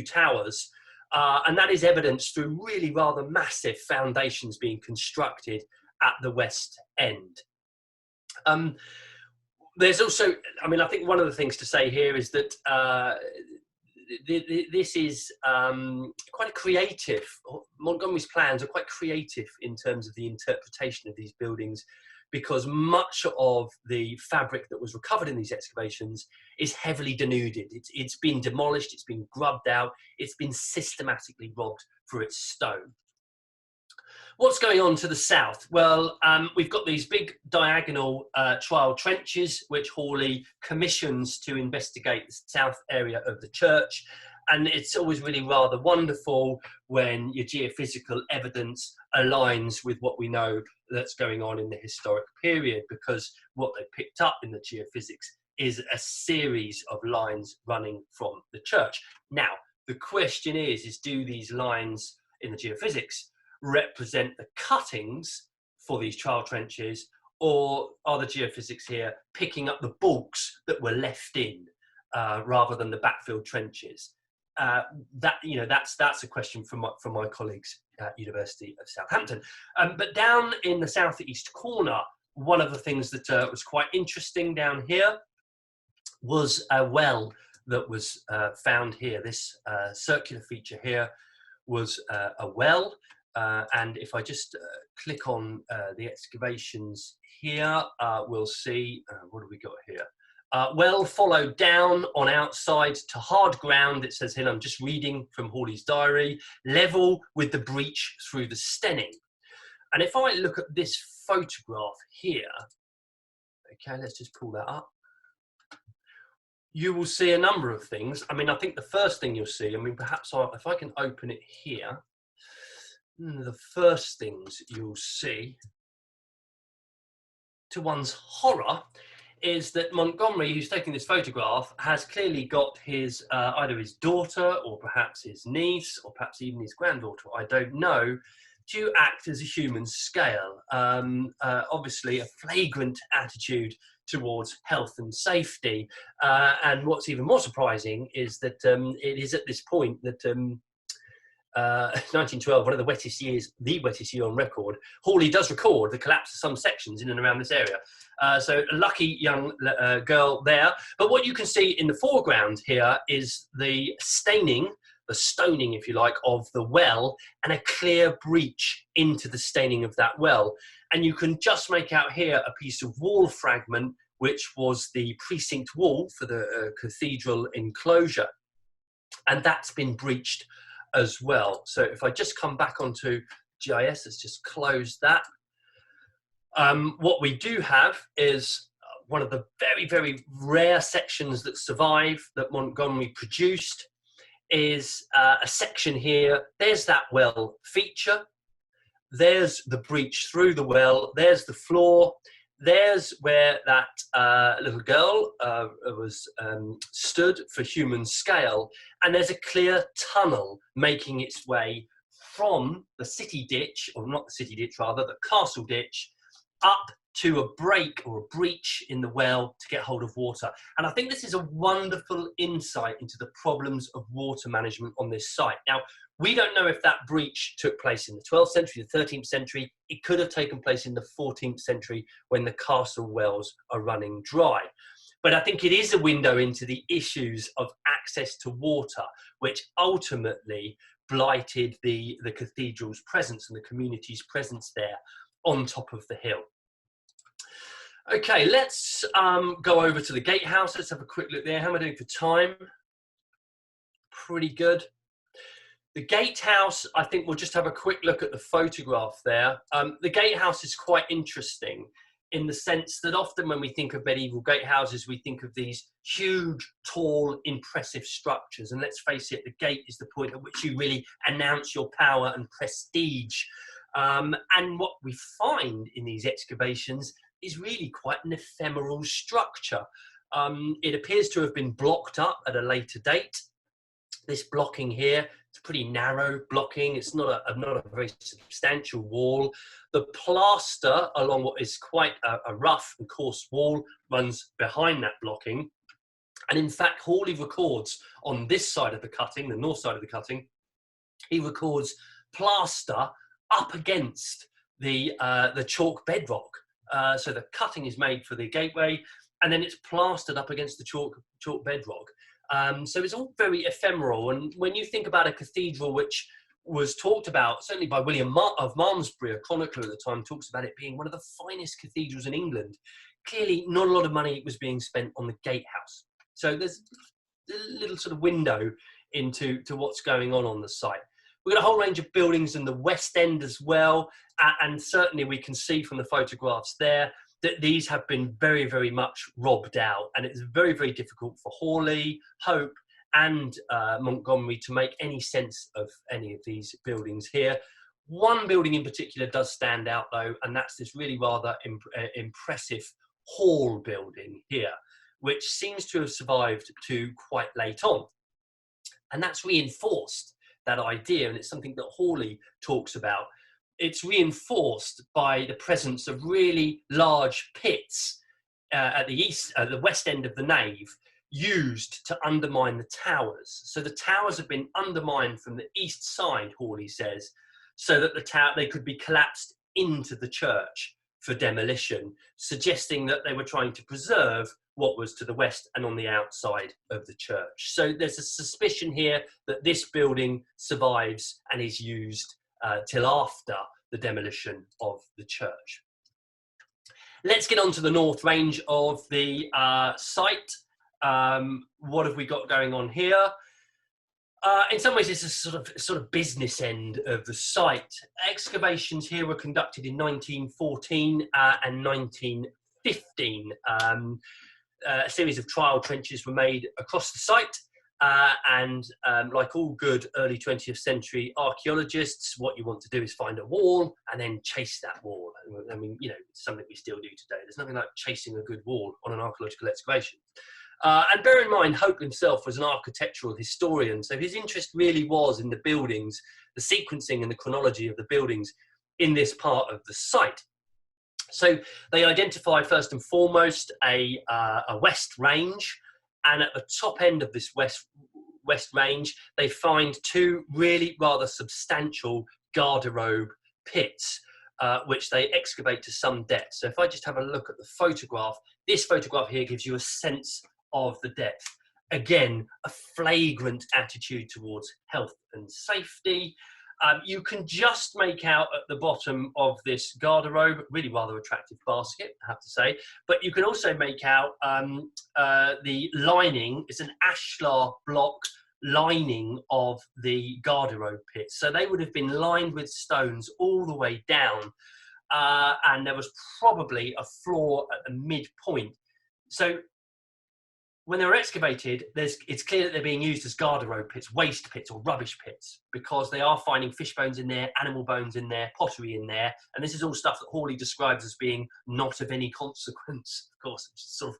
towers. And that is evidenced through really rather massive foundations being constructed at the west end. There's also, I mean, I think one of the things to say here is that this is quite a creative, Montgomery's plans are quite creative in terms of the interpretation of these buildings, because much of the fabric that was recovered in these excavations is heavily denuded. It's been demolished, it's been grubbed out, it's been systematically robbed for its stone. What's going on to the south? Well, we've got these big diagonal trial trenches, which Hawley commissions to investigate the south area of the church. And it's always really rather wonderful when your geophysical evidence aligns with what we know that's going on in the historic period, because what they picked up in the geophysics is a series of lines running from the church. Now, the question is do these lines in the geophysics represent the cuttings for these trial trenches, or are the geophysics here picking up the bulks that were left in rather than the backfilled trenches? That's a question from my colleagues at University of Southampton. But down in the southeast corner, one of the things that was quite interesting down here was a well that was found here. This circular feature here was a well. And if I just click on the excavations here, we'll see, what have we got here? Well followed down on outside to hard ground, it says here, I'm just reading from Hawley's diary, level with the breach through the stenning. And if I look at this photograph here, okay, let's just pull that up. You will see a number of things. I mean, I think the first thing you'll see, I mean, perhaps if I can open it here, the first things you'll see, to one's horror, is that Montgomery, who's taking this photograph, has clearly got his either his daughter or perhaps his niece or perhaps even his granddaughter, I don't know, to act as a human scale. Obviously a flagrant attitude towards health and safety. And what's even more surprising is that it is at this point that 1912, one of the wettest years, the wettest year on record, Hawley does record the collapse of some sections in and around this area. So a lucky young girl there. But what you can see in the foreground here is the staining, the stoning, if you like, of the well, and a clear breach into the staining of that well. And you can just make out here a piece of wall fragment, which was the precinct wall for the cathedral enclosure. And that's been breached as well. So if I just come back onto GIS, let's just close that. What we do have is one of the very, very rare sections that survive that Montgomery produced is a section here. There's that well feature. There's the breach through the well. There's the floor. There's where that little girl was stood for human scale. And there's a clear tunnel making its way from the city ditch, or not the city ditch, rather, the castle ditch, up to a break or a breach in the well to get hold of water. And I think this is a wonderful insight into the problems of water management on this site. Now, we don't know if that breach took place in the 12th century, the 13th century. It could have taken place in the 14th century when the castle wells are running dry. But I think it is a window into the issues of access to water, which ultimately blighted the cathedral's presence and the community's presence there on top of the hill. Okay, let's go over to the gatehouse. Let's have a quick look there. How am I doing for time? Pretty good. The gatehouse, I think we'll just have a quick look at the photograph there. The gatehouse is quite interesting in the sense that often when we think of medieval gatehouses, we think of these huge, tall, impressive structures. And let's face it, the gate is the point at which you really announce your power and prestige. And what we find in these excavations is really quite an ephemeral structure. It appears to have been blocked up at a later date. This blocking here, it's pretty narrow blocking. It's not a very substantial wall. The plaster along what is quite a rough and coarse wall runs behind that blocking. And in fact, Hawley records on this side of the cutting, the north side of the cutting, he records plaster up against the chalk bedrock. So the cutting is made for the gateway, and then it's plastered up against the chalk bedrock. So it's all very ephemeral. And when you think about a cathedral which was talked about, certainly by William of Malmesbury, a chronicler at the time, talks about it being one of the finest cathedrals in England. Clearly, not a lot of money was being spent on the gatehouse. So there's a little sort of window into what's going on the site. We've got a whole range of buildings in the West End as well. And certainly we can see from the photographs there that these have been very, very much robbed out. And it's very, very difficult for Hawley, Hope, and Montgomery to make any sense of any of these buildings here. One building in particular does stand out though, and that's this really rather impressive hall building here, which seems to have survived to quite late on. And that's reinforced, that idea, and it's something that Hawley talks about. It's reinforced by the presence of really large pits at the west end of the nave, used to undermine the towers. So the towers have been undermined from the east side, Hawley says, so that they could be collapsed into the church for demolition, suggesting that they were trying to preserve what was to the west and on the outside of the church. So there's a suspicion here that this building survives and is used till after the demolition of the church. Let's get on to the north range of the site. What have we got going on here? In some ways, it's a sort of business end of the site. Excavations here were conducted in 1914 and 1915. A series of trial trenches were made across the site. And like all good early 20th century archaeologists, what you want to do is find a wall and then chase that wall. I mean, you know, it's something we still do today. There's nothing like chasing a good wall on an archaeological excavation. And bear in mind, Hope himself was an architectural historian, so his interest really was in the buildings, the sequencing and the chronology of the buildings in this part of the site. So they identify first and foremost a west range, and at the top end of this west range, they find two really rather substantial garderobe pits, which they excavate to some depth. So if I just have a look at the photograph, this photograph here gives you a sense of the depth. Again, a flagrant attitude towards health and safety. You can just make out at the bottom of this garderobe, really rather attractive basket, I have to say, but you can also make out the lining. It's an ashlar block lining of the garderobe pit. So they would have been lined with stones all the way down, and there was probably a floor at the midpoint. So when they were excavated, it's clear that they're being used as garderobe pits, waste pits or rubbish pits, because they are finding fish bones in there, animal bones in there, pottery in there. And this is all stuff that Hawley describes as being not of any consequence, of course, which is sort of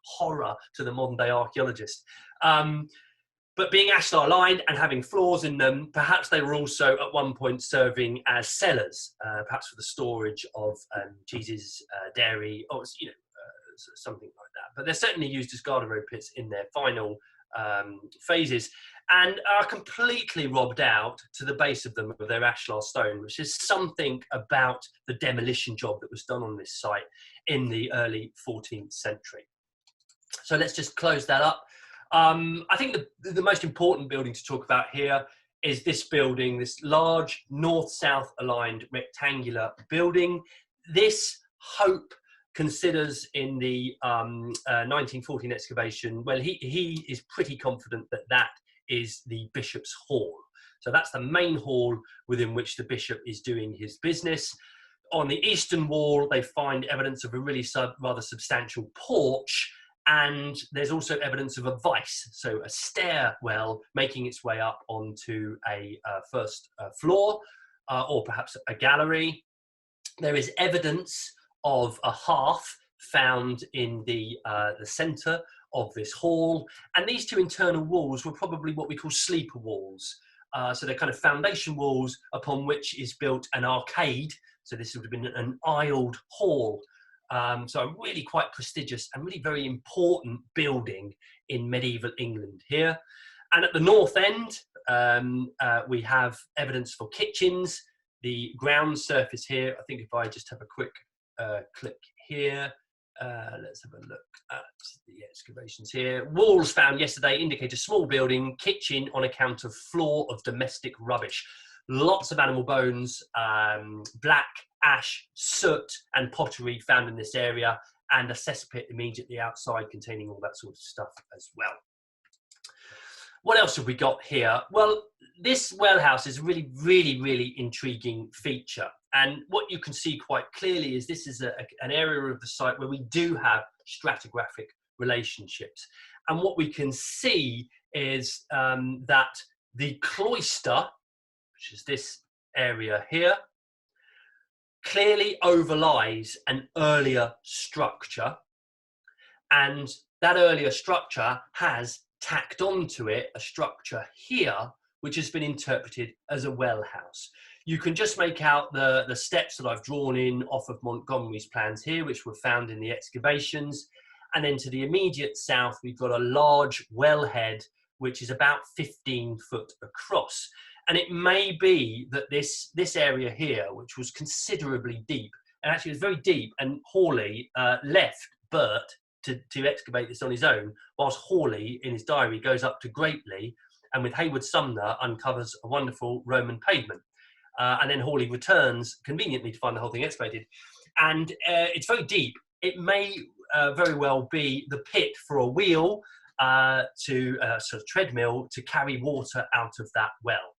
horror to the modern day archaeologist. But being ashlar lined and having floors in them, perhaps they were also at one point serving as cellars, perhaps for the storage of cheeses, dairy, or something like that. But they're certainly used as garderobe pits in their final phases, and are completely robbed out to the base of them of their ashlar stone, which is something about the demolition job that was done on this site in the early 14th century. So let's just close that up. I think the most important building to talk about here is this building, this large north-south aligned rectangular building. This Hope considers in the 1914 excavation, well, he is pretty confident that that is the bishop's hall. So that's the main hall within which the bishop is doing his business. On the eastern wall, they find evidence of a really rather substantial porch, and there's also evidence of a vice, so a stairwell making its way up onto a first floor, or perhaps a gallery. There is evidence of a hearth found in the centre of this hall, and these two internal walls were probably what we call sleeper walls. So they're kind of foundation walls upon which is built an arcade. So this would have been an aisled hall. So a really quite prestigious and really very important building in medieval England here. And at the north end, we have evidence for kitchens. The ground surface here, I think if I just have a quick click here, let's have a look at the excavations here. Walls found yesterday indicate a small building, kitchen on account of floor of domestic rubbish. Lots of animal bones, black ash, soot and pottery found in this area, and a cesspit immediately outside containing all that sort of stuff as well. What else have we got here? Well, this well house is a really intriguing feature. And what you can see quite clearly is this is an area of the site where we do have stratigraphic relationships. And what we can see is that the cloister, which is this area here, clearly overlies an earlier structure. And that earlier structure has tacked onto it a structure here, which has been interpreted as a well house. You can just make out the steps that I've drawn in off of Montgomery's plans here, which were found in the excavations. And then to the immediate south, we've got a large wellhead, which is about 15 foot across. And it may be that this area here, which was considerably deep, and actually it was very deep, and Hawley left Burt to excavate this on his own, whilst Hawley, in his diary, goes up to Greatley and with Hayward Sumner uncovers a wonderful Roman pavement. And then Hawley returns conveniently to find the whole thing excavated. And it's very deep. It may very well be the pit for a wheel to a sort of treadmill to carry water out of that well.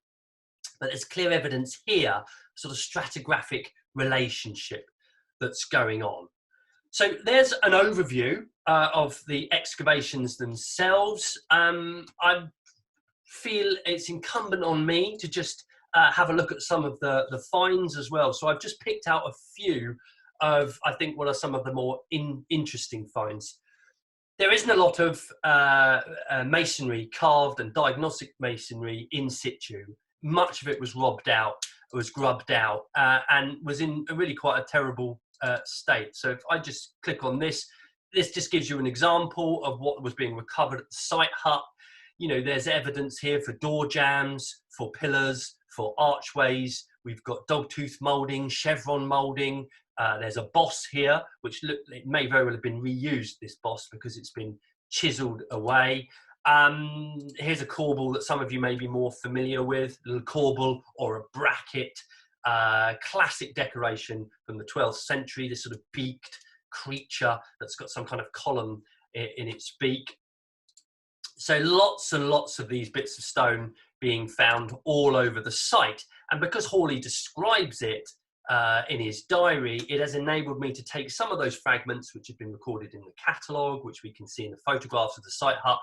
But there's clear evidence here, sort of stratigraphic relationship that's going on. So there's an overview of the excavations themselves. I feel it's incumbent on me to just have a look at some of the finds as well. So I've just picked out a few of, I think, what are some of the more interesting finds. There isn't a lot of masonry, carved and diagnostic masonry in situ. Much of it was robbed out, was grubbed out, and was in a really quite a terrible state. So if I just click on this, this just gives you an example of what was being recovered at the site hut. You know, there's evidence here for door jambs, for pillars, for archways. We've got dogtooth moulding, chevron moulding. There's a boss here, which it may very well have been reused, this boss, because it's been chiseled away. Here's a corbel that some of you may be more familiar with, a little corbel or a bracket. Classic decoration from the 12th century, this sort of beaked creature that's got some kind of column in its beak. So lots and lots of these bits of stone being found all over the site. And because Hawley describes it in his diary, it has enabled me to take some of those fragments which have been recorded in the catalogue, which we can see in the photographs of the site hut,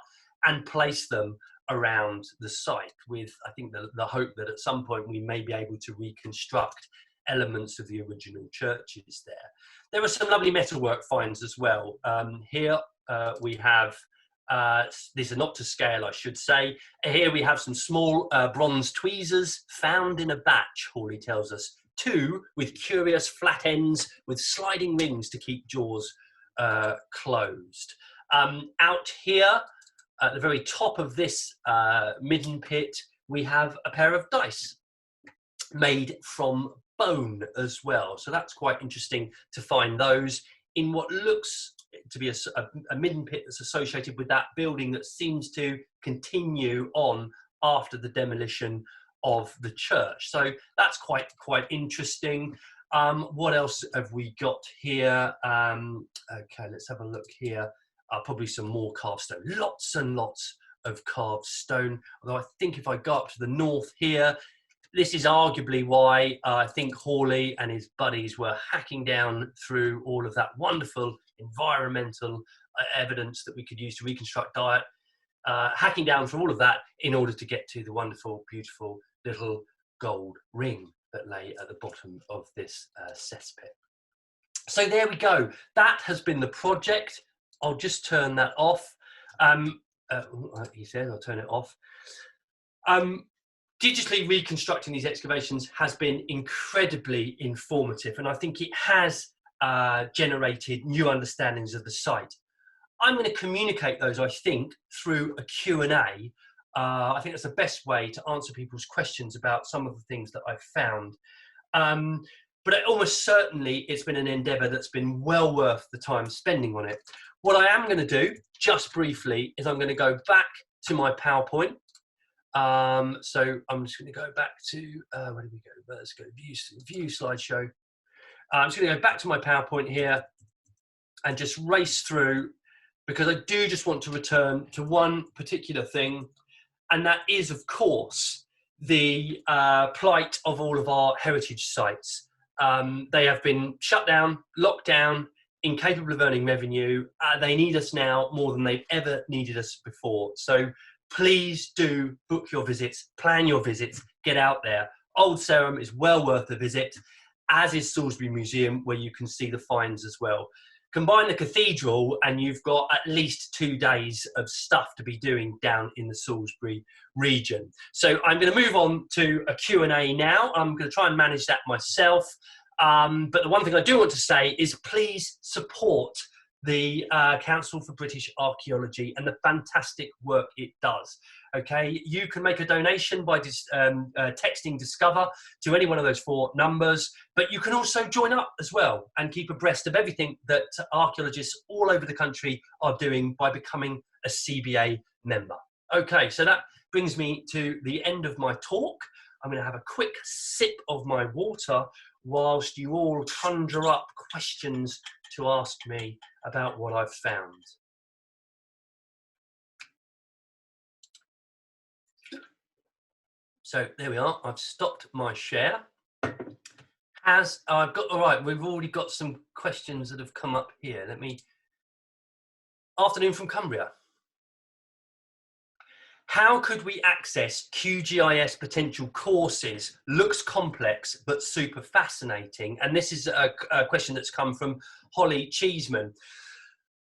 and place them around the site with, I think, the hope that at some point we may be able to reconstruct elements of the original churches there. There are some lovely metalwork finds as well. Here we have, these are not to scale, I should say. Here we have some small bronze tweezers found in a batch, Hawley tells us. 2 with curious flat ends with sliding rings to keep jaws closed. Out here, at the very top of this midden pit, we have a pair of dice made from bone as well. So that's quite interesting to find those in what looks to be a midden pit that's associated with that building that seems to continue on after the demolition of the church. So that's quite interesting. What else have we got here? Okay, let's have a look here. Probably some more carved stone. Lots and lots of carved stone. Although I think if I go up to the north here, This is arguably why I think Hawley and his buddies were hacking down through all of that wonderful environmental evidence that we could use to reconstruct diet, hacking down through all of that in order to get to the wonderful, beautiful little gold ring that lay at the bottom of this cesspit. So there we go. That has been the project. I'll just turn that off. He said, I'll turn it off. Digitally reconstructing these excavations has been incredibly informative, and I think it has generated new understandings of the site. I'm going to communicate those, I think, through a Q&A. I think that's the best way to answer people's questions about some of the things that I've found. But almost certainly it's been an endeavour that's been well worth the time spending on it. What I am going to do, just briefly, is I'm going to go back to my PowerPoint. So I'm just going to go back to, where did we go? Let's go view slideshow. I'm just going to go back to my PowerPoint here and just race through, because I do just want to return to one particular thing, and that is, of course, the plight of all of our heritage sites. They have been shut down, locked down, incapable of earning revenue. They need us now more than they've ever needed us before. So please do book your visits, plan your visits, get out there. Old Sarum is well worth a visit, as is Salisbury Museum, where you can see the finds as well. Combine the cathedral and you've got at least 2 days of stuff to be doing down in the Salisbury region. So I'm going to move on to a Q&A now. I'm going to try and manage that myself. But the one thing I do want to say is please support the Council for British Archaeology and the fantastic work it does. Okay, you can make a donation by texting Discover to any one of those 4 numbers, but you can also join up as well and keep abreast of everything that archaeologists all over the country are doing by becoming a CBA member. Okay, so that brings me to the end of my talk. I'm going to have a quick sip of my water whilst you all conjure up questions to ask me about what I've found. So there we are. I've stopped my share. All right, we've already got some questions that have come up here. Afternoon from Cumbria. How could we access QGIS potential courses? Looks complex, but super fascinating. And this is a question that's come from Holly Cheeseman.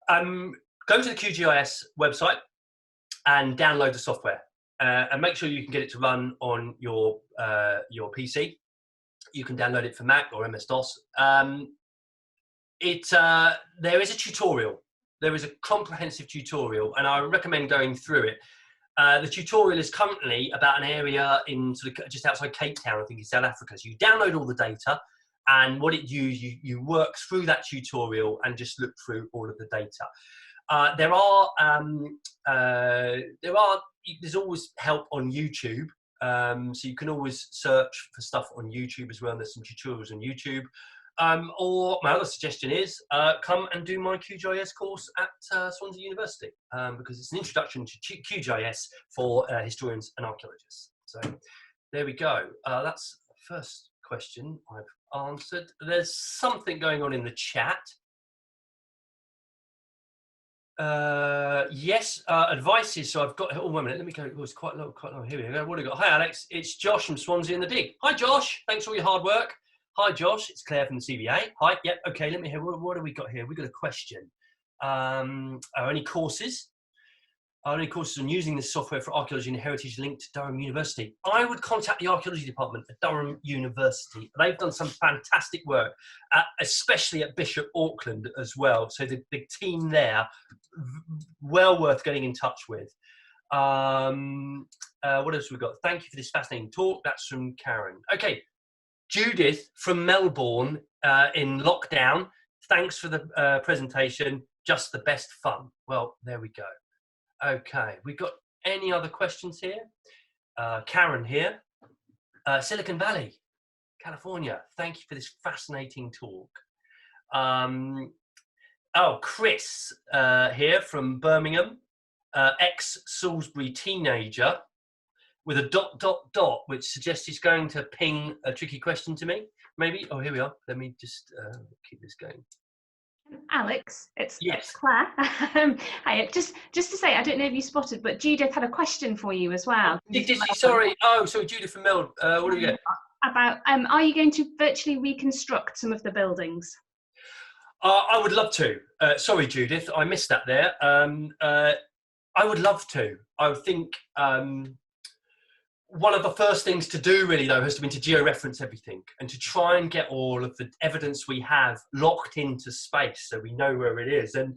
Go to the QGIS website and download the software. And make sure you can get it to run on your PC. You can download it for Mac or MS-DOS. There is a tutorial. There is a comprehensive tutorial, and I recommend going through it. The tutorial is currently about an area in just outside Cape Town, I think, in South Africa. So you download all the data, and what you work through that tutorial and just look through all of the data. There's always help on YouTube, so you can always search for stuff on YouTube as well. And there's some tutorials on YouTube. Or my other suggestion is come and do my QGIS course at Swansea University, because it's an introduction to QGIS for historians and archaeologists. So there we go. That's the first question I've answered. There's something going on in the chat. Yes, advices. So I've got, oh, 1 minute, let me go. It was quite low, quite low. Here we go. What have I got? Hi, Alex. It's Josh from Swansea in the Dig. Hi, Josh. Thanks for all your hard work. Hi, Josh. It's Claire from the CBA. Hi. Yep. Okay. Let me hear. What have we got here? We've got a question. Are any courses? Are any courses on using this software for archaeology and heritage linked to Durham University? I would contact the archaeology department at Durham University. They've done some fantastic work, especially at Bishop Auckland as well. So the team there, well worth getting in touch with. What else have we got? Thank you for this fascinating talk. That's from Karen. Okay. Judith from Melbourne in lockdown. Thanks for the presentation. Just the best fun. Well, there we go. Okay, we got any other questions here? Karen here. Silicon Valley, California. Thank you for this fascinating talk. Oh, Chris here from Birmingham, ex-Salisbury teenager. with a dot, dot, dot, which suggests he's going to ping a tricky question to me, maybe. Oh, here we are. Let me just keep this going. Alex, it's Yes. Claire. Hi, just to say, I don't know if you spotted, but Judith had a question for you as well. Did she? Sorry. Oh, sorry, Judith from Mel. What do we get? About, are you going to virtually reconstruct some of the buildings? I would love to. Sorry, Judith, I missed that there. I would love to. I would think one of the first things to do really though has to be to georeference everything and to try and get all of the evidence we have locked into space so we know where it is. And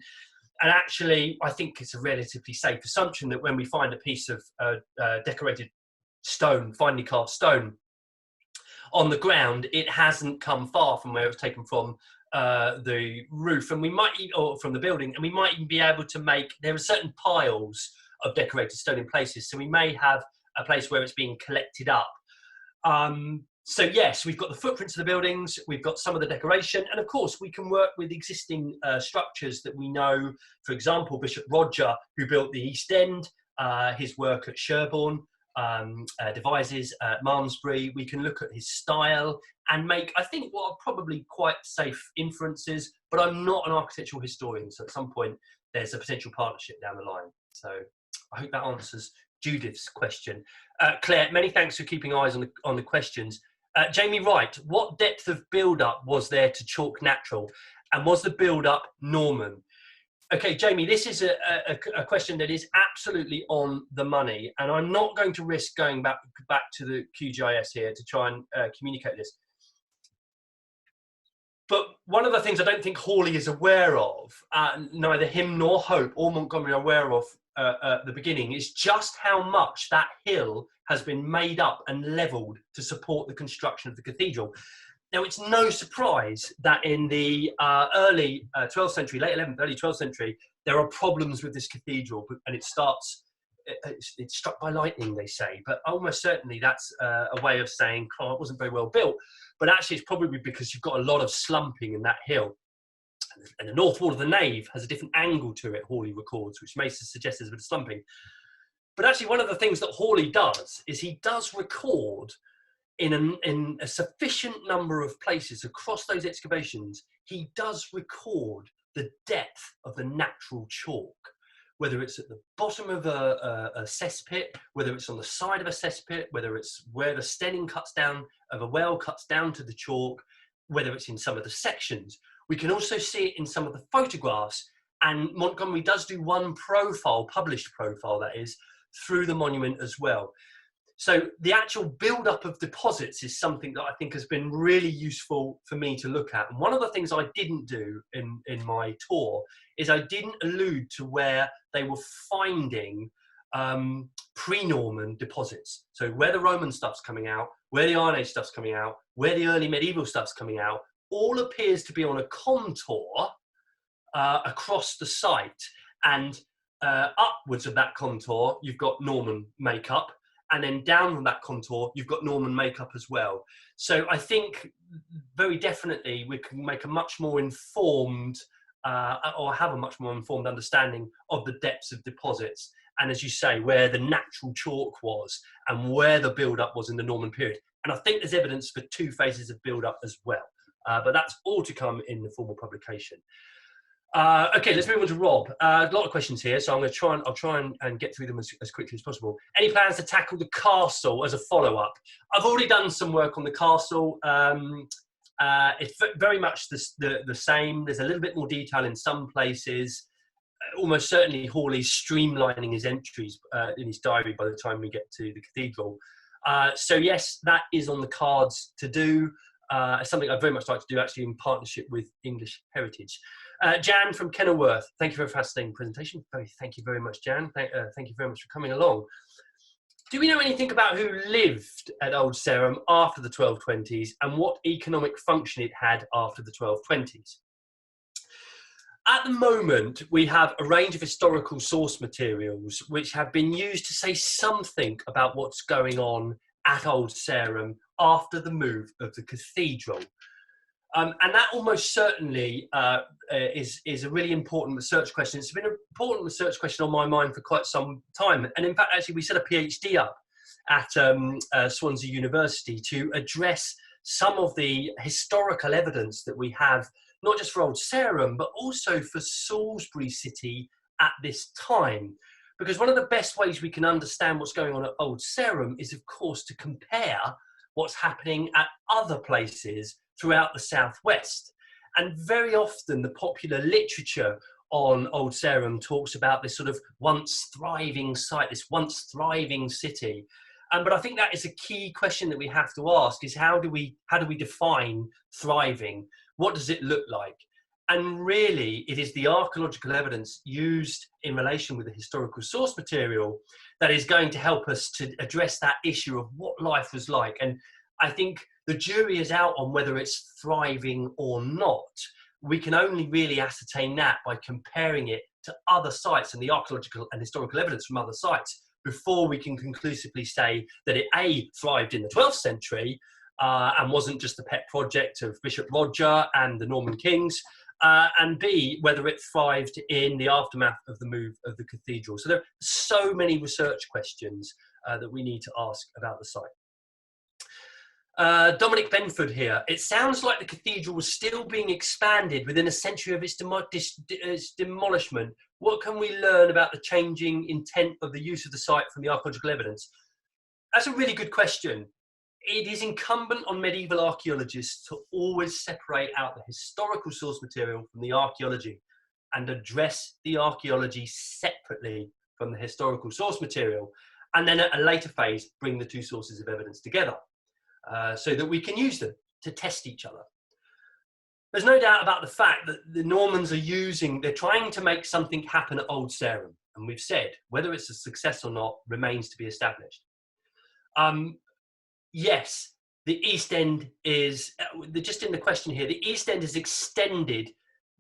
actually, I think it's a relatively safe assumption that when we find a piece of decorated stone, finely carved stone, on the ground, it hasn't come far from where it was taken from the roof, and we might, or from the building, and we might even be able to make, there are certain piles of decorated stone in places, so we may have a place where it's being collected up. So yes, we've got the footprints of the buildings, we've got some of the decoration, and of course we can work with existing structures that we know. For example, Bishop Roger, who built the East End, his work at Sherborne, devises at Malmesbury. We can look at his style and make, I think, what are probably quite safe inferences, but I'm not an architectural historian, so at some point there's a potential partnership down the line. So I hope that answers Judith's question. Claire, many thanks for keeping eyes on the questions. Jamie Wright, what depth of build-up was there to chalk natural, and was the build-up Norman? Okay, Jamie, this is a question that is absolutely on the money, and I'm not going to risk going back to the QGIS here to try and communicate this. But one of the things I don't think Hawley is aware of, neither him nor Hope or Montgomery are aware of at the beginning, is just how much that hill has been made up and levelled to support the construction of the cathedral. Now, it's no surprise that in the early 12th century, late 11th, early 12th century, there are problems with this cathedral, and it's struck by lightning, they say, but almost certainly that's a way of saying, oh, it wasn't very well built. But actually, it's probably because you've got a lot of slumping in that hill. And the north wall of the nave has a different angle to it, Hawley records, which may suggest there's a bit of slumping. But actually, one of the things that Hawley does is he does record in a sufficient number of places across those excavations, he does record the depth of the natural chalk, whether it's at the bottom of a cesspit, whether it's on the side of a cesspit, whether it's where the stenning cuts down of a well cuts down to the chalk, whether it's in some of the sections. We can also see it in some of the photographs, and Montgomery does do one profile, published profile that is, through the monument as well. So the actual build-up of deposits is something that I think has been really useful for me to look at. And one of the things I didn't do in my tour is I didn't allude to where they were finding pre-Norman deposits. So where the Roman stuff's coming out, where the Iron Age stuff's coming out, where the early medieval stuff's coming out, all appears to be on a contour across the site. And upwards of that contour, you've got Norman makeup. And then down from that contour, you've got Norman makeup as well. So I think very definitely we can make a much more informed, or have a much more informed understanding of the depths of deposits. And as you say, where the natural chalk was and where the build-up was in the Norman period. And I think there's evidence for two phases of build-up as well. But that's all to come in the formal publication. Okay, let's move on to Rob. A lot of questions here, so I'll try and get through them as quickly as possible. Any plans to tackle the castle as a follow-up? I've already done some work on the castle. It's very much the same. There's a little bit more detail in some places. Almost certainly Hawley's streamlining his entries in his diary by the time we get to the cathedral. So yes, that is on the cards to do. Something I'd very much like to do actually in partnership with English Heritage. Jan from Kenilworth, thank you for a fascinating presentation. Thank you very much, Jan. Thank you very much for coming along. Do we know anything about who lived at Old Sarum after the 1220s and what economic function it had after the 1220s? At the moment, we have a range of historical source materials which have been used to say something about what's going on at Old Sarum after the move of the cathedral. And that almost certainly is a really important research question. It's been an important research question on my mind for quite some time. And in fact, actually, we set a PhD up at Swansea University to address some of the historical evidence that we have, not just for Old Sarum, but also for Salisbury City at this time. Because one of the best ways we can understand what's going on at Old Sarum is, of course, to compare what's happening at other places throughout the southwest. And very often the popular literature on Old Sarum talks about this sort of once thriving site, this once thriving city. But I think that is a key question that we have to ask, is how do we define thriving? What does it look like? And really, it is the archaeological evidence used in relation with the historical source material that is going to help us to address that issue of what life was like. And I think the jury is out on whether it's thriving or not. We can only really ascertain that by comparing it to other sites and the archaeological and historical evidence from other sites before we can conclusively say that it A, thrived in the 12th century and wasn't just the pet project of Bishop Roger and the Norman kings, and B, whether it thrived in the aftermath of the move of the cathedral. So there are so many research questions that we need to ask about the site. Dominic Benford here. It sounds like the cathedral was still being expanded within a century of its demolishment. What can we learn about the changing intent of the use of the site from the archaeological evidence? That's a really good question. It is incumbent on medieval archaeologists to always separate out the historical source material from the archaeology and address the archaeology separately from the historical source material, and then at a later phase bring the two sources of evidence together so that we can use them to test each other. There's no doubt about the fact that the Normans they're trying to make something happen at Old Sarum, and we've said whether it's a success or not remains to be established. Yes, the East End is, just in the question here, the East End is extended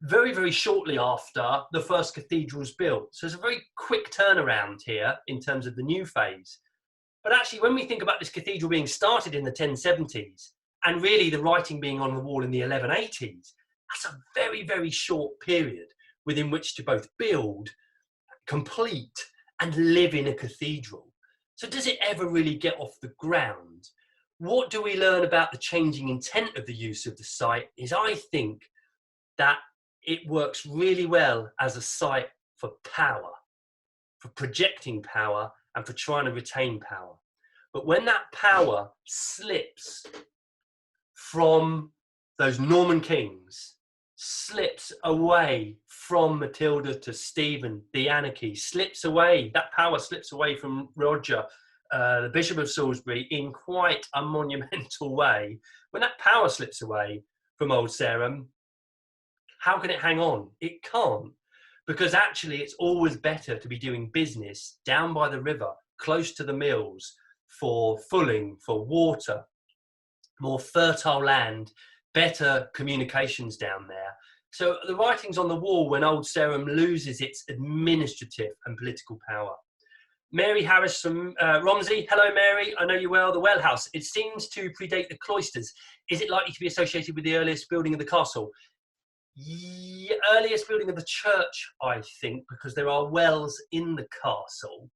very, very shortly after the first cathedral was built. So it's a very quick turnaround here in terms of the new phase. But actually, when we think about this cathedral being started in the 1070s, and really the writing being on the wall in the 1180s, that's a very, very short period within which to both build, complete, and live in a cathedral. So does it ever really get off the ground? What do we learn about the changing intent of the use of the site is, I think, that it works really well as a site for power, for projecting power, and for trying to retain power. But when that power slips from those Norman kings, slips away from Matilda to Stephen, the anarchy, slips away, that power slips away from Roger, the Bishop of Salisbury, in quite a monumental way. When that power slips away from Old Sarum, how can it hang on? It can't, because actually it's always better to be doing business down by the river, close to the mills, for fulling, for water, more fertile land, better communications down there. So the writing's on the wall when Old Sarum loses its administrative and political power. Mary Harris from Romsey. Hello, Mary. I know you well. The well house. It seems to predate the cloisters. Is it likely to be associated with the earliest building of the castle? The earliest building of the church, I think, because there are wells in the castle.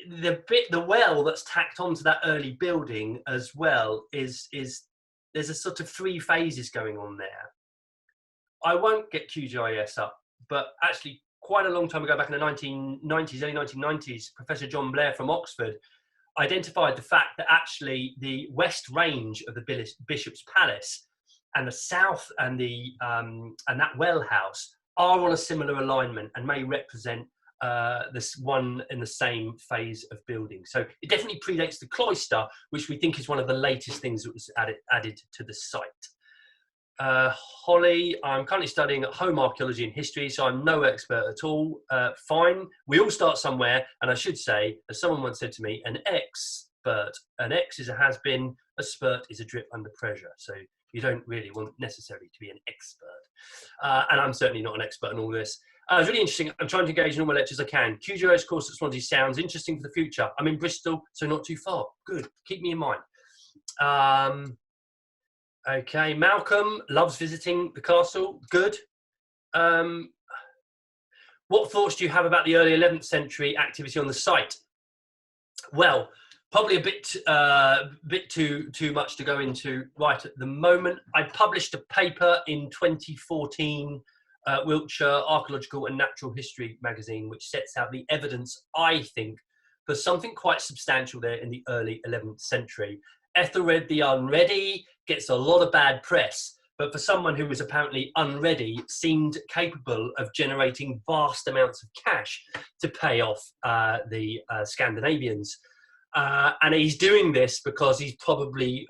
The well that's tacked onto that early building as well is there's a sort of three phases going on there. I won't get QGIS up, but actually quite a long time ago, back in the 1990s, early 1990s, Professor John Blair from Oxford identified the fact that actually the west range of the Bishop's Palace and the south and that well house are on a similar alignment and may represent this one in the same phase of building. So it definitely predates the cloister, which we think is one of the latest things that was added to the site. Holly, I'm currently studying at home archaeology and history, so I'm no expert at all. Fine, we all start somewhere, and I should say, as someone once said to me, an X is a has-been, a spurt is a drip under pressure. So you don't really want necessarily to be an expert. And I'm certainly not an expert on all this. It's really interesting. I'm trying to engage in all my lectures I can. QGIS course at Swansea sounds interesting for the future. I'm in Bristol, so not too far. Good, keep me in mind. Okay, Malcolm loves visiting the castle. Good. What thoughts do you have about the early 11th century activity on the site? Well, probably a bit too much to go into right at the moment. I published a paper in 2014, Wiltshire Archaeological and Natural History magazine, which sets out the evidence, I think, for something quite substantial there in the early 11th century. Ethelred the Unready gets a lot of bad press, but for someone who was apparently unready, seemed capable of generating vast amounts of cash to pay off the Scandinavians. And he's doing this because he's probably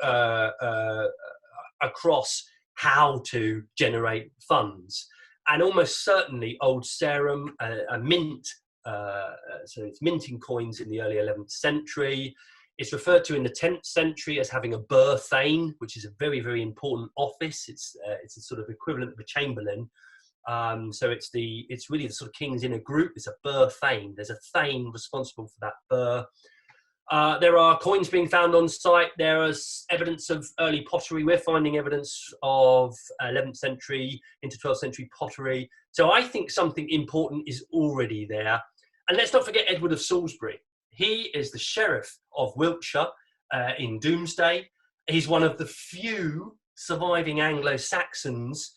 across how to generate funds. And almost certainly old Sarum, a mint, so it's minting coins in the early 11th century. It's referred to in the 10th century as having a burr thane, which is a very, very important office. It's a sort of equivalent of a chamberlain. So it's really the sort of king's inner group. It's a burr thane. There's a thane responsible for that burr. There are coins being found on site. There is evidence of early pottery. We're finding evidence of 11th century into 12th century pottery. So I think something important is already there. And let's not forget Edward of Salisbury. He is the sheriff of Wiltshire in Domesday. He's one of the few surviving Anglo-Saxons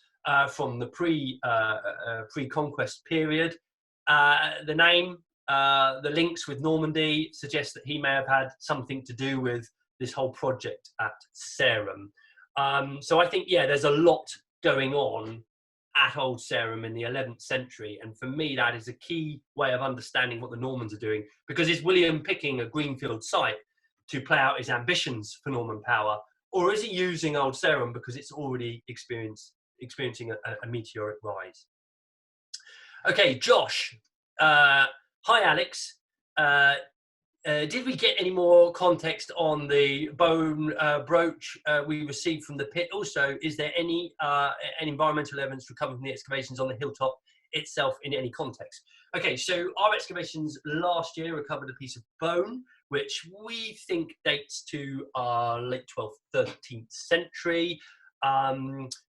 from the pre-conquest period. The name, the links with Normandy suggest that he may have had something to do with this whole project at Sarum. So I think, yeah, there's a lot going on at Old Sarum in the 11th century. And for me, that is a key way of understanding what the Normans are doing, because is William picking a greenfield site to play out his ambitions for Norman power, or is he using Old Sarum because it's already experiencing a meteoric rise? Okay, Josh. Hi, Alex. Did we get any more context on the bone brooch we received from the pit? Also, is there any environmental evidence recovered from the excavations on the hilltop itself in any context? Okay, so our excavations last year recovered a piece of bone, which we think dates to late 12th, 13th century.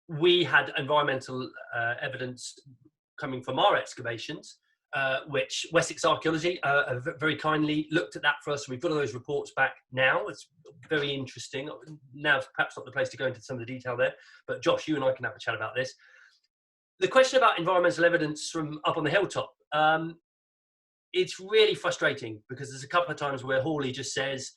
We had environmental evidence coming from our excavations, which Wessex Archaeology very kindly looked at that for us. We've got all those reports back now. It's very interesting. Now's perhaps not the place to go into some of the detail there, but Josh, you and I can have a chat about this. The question about environmental evidence from up on the hilltop, it's really frustrating because there's a couple of times where Hawley just says,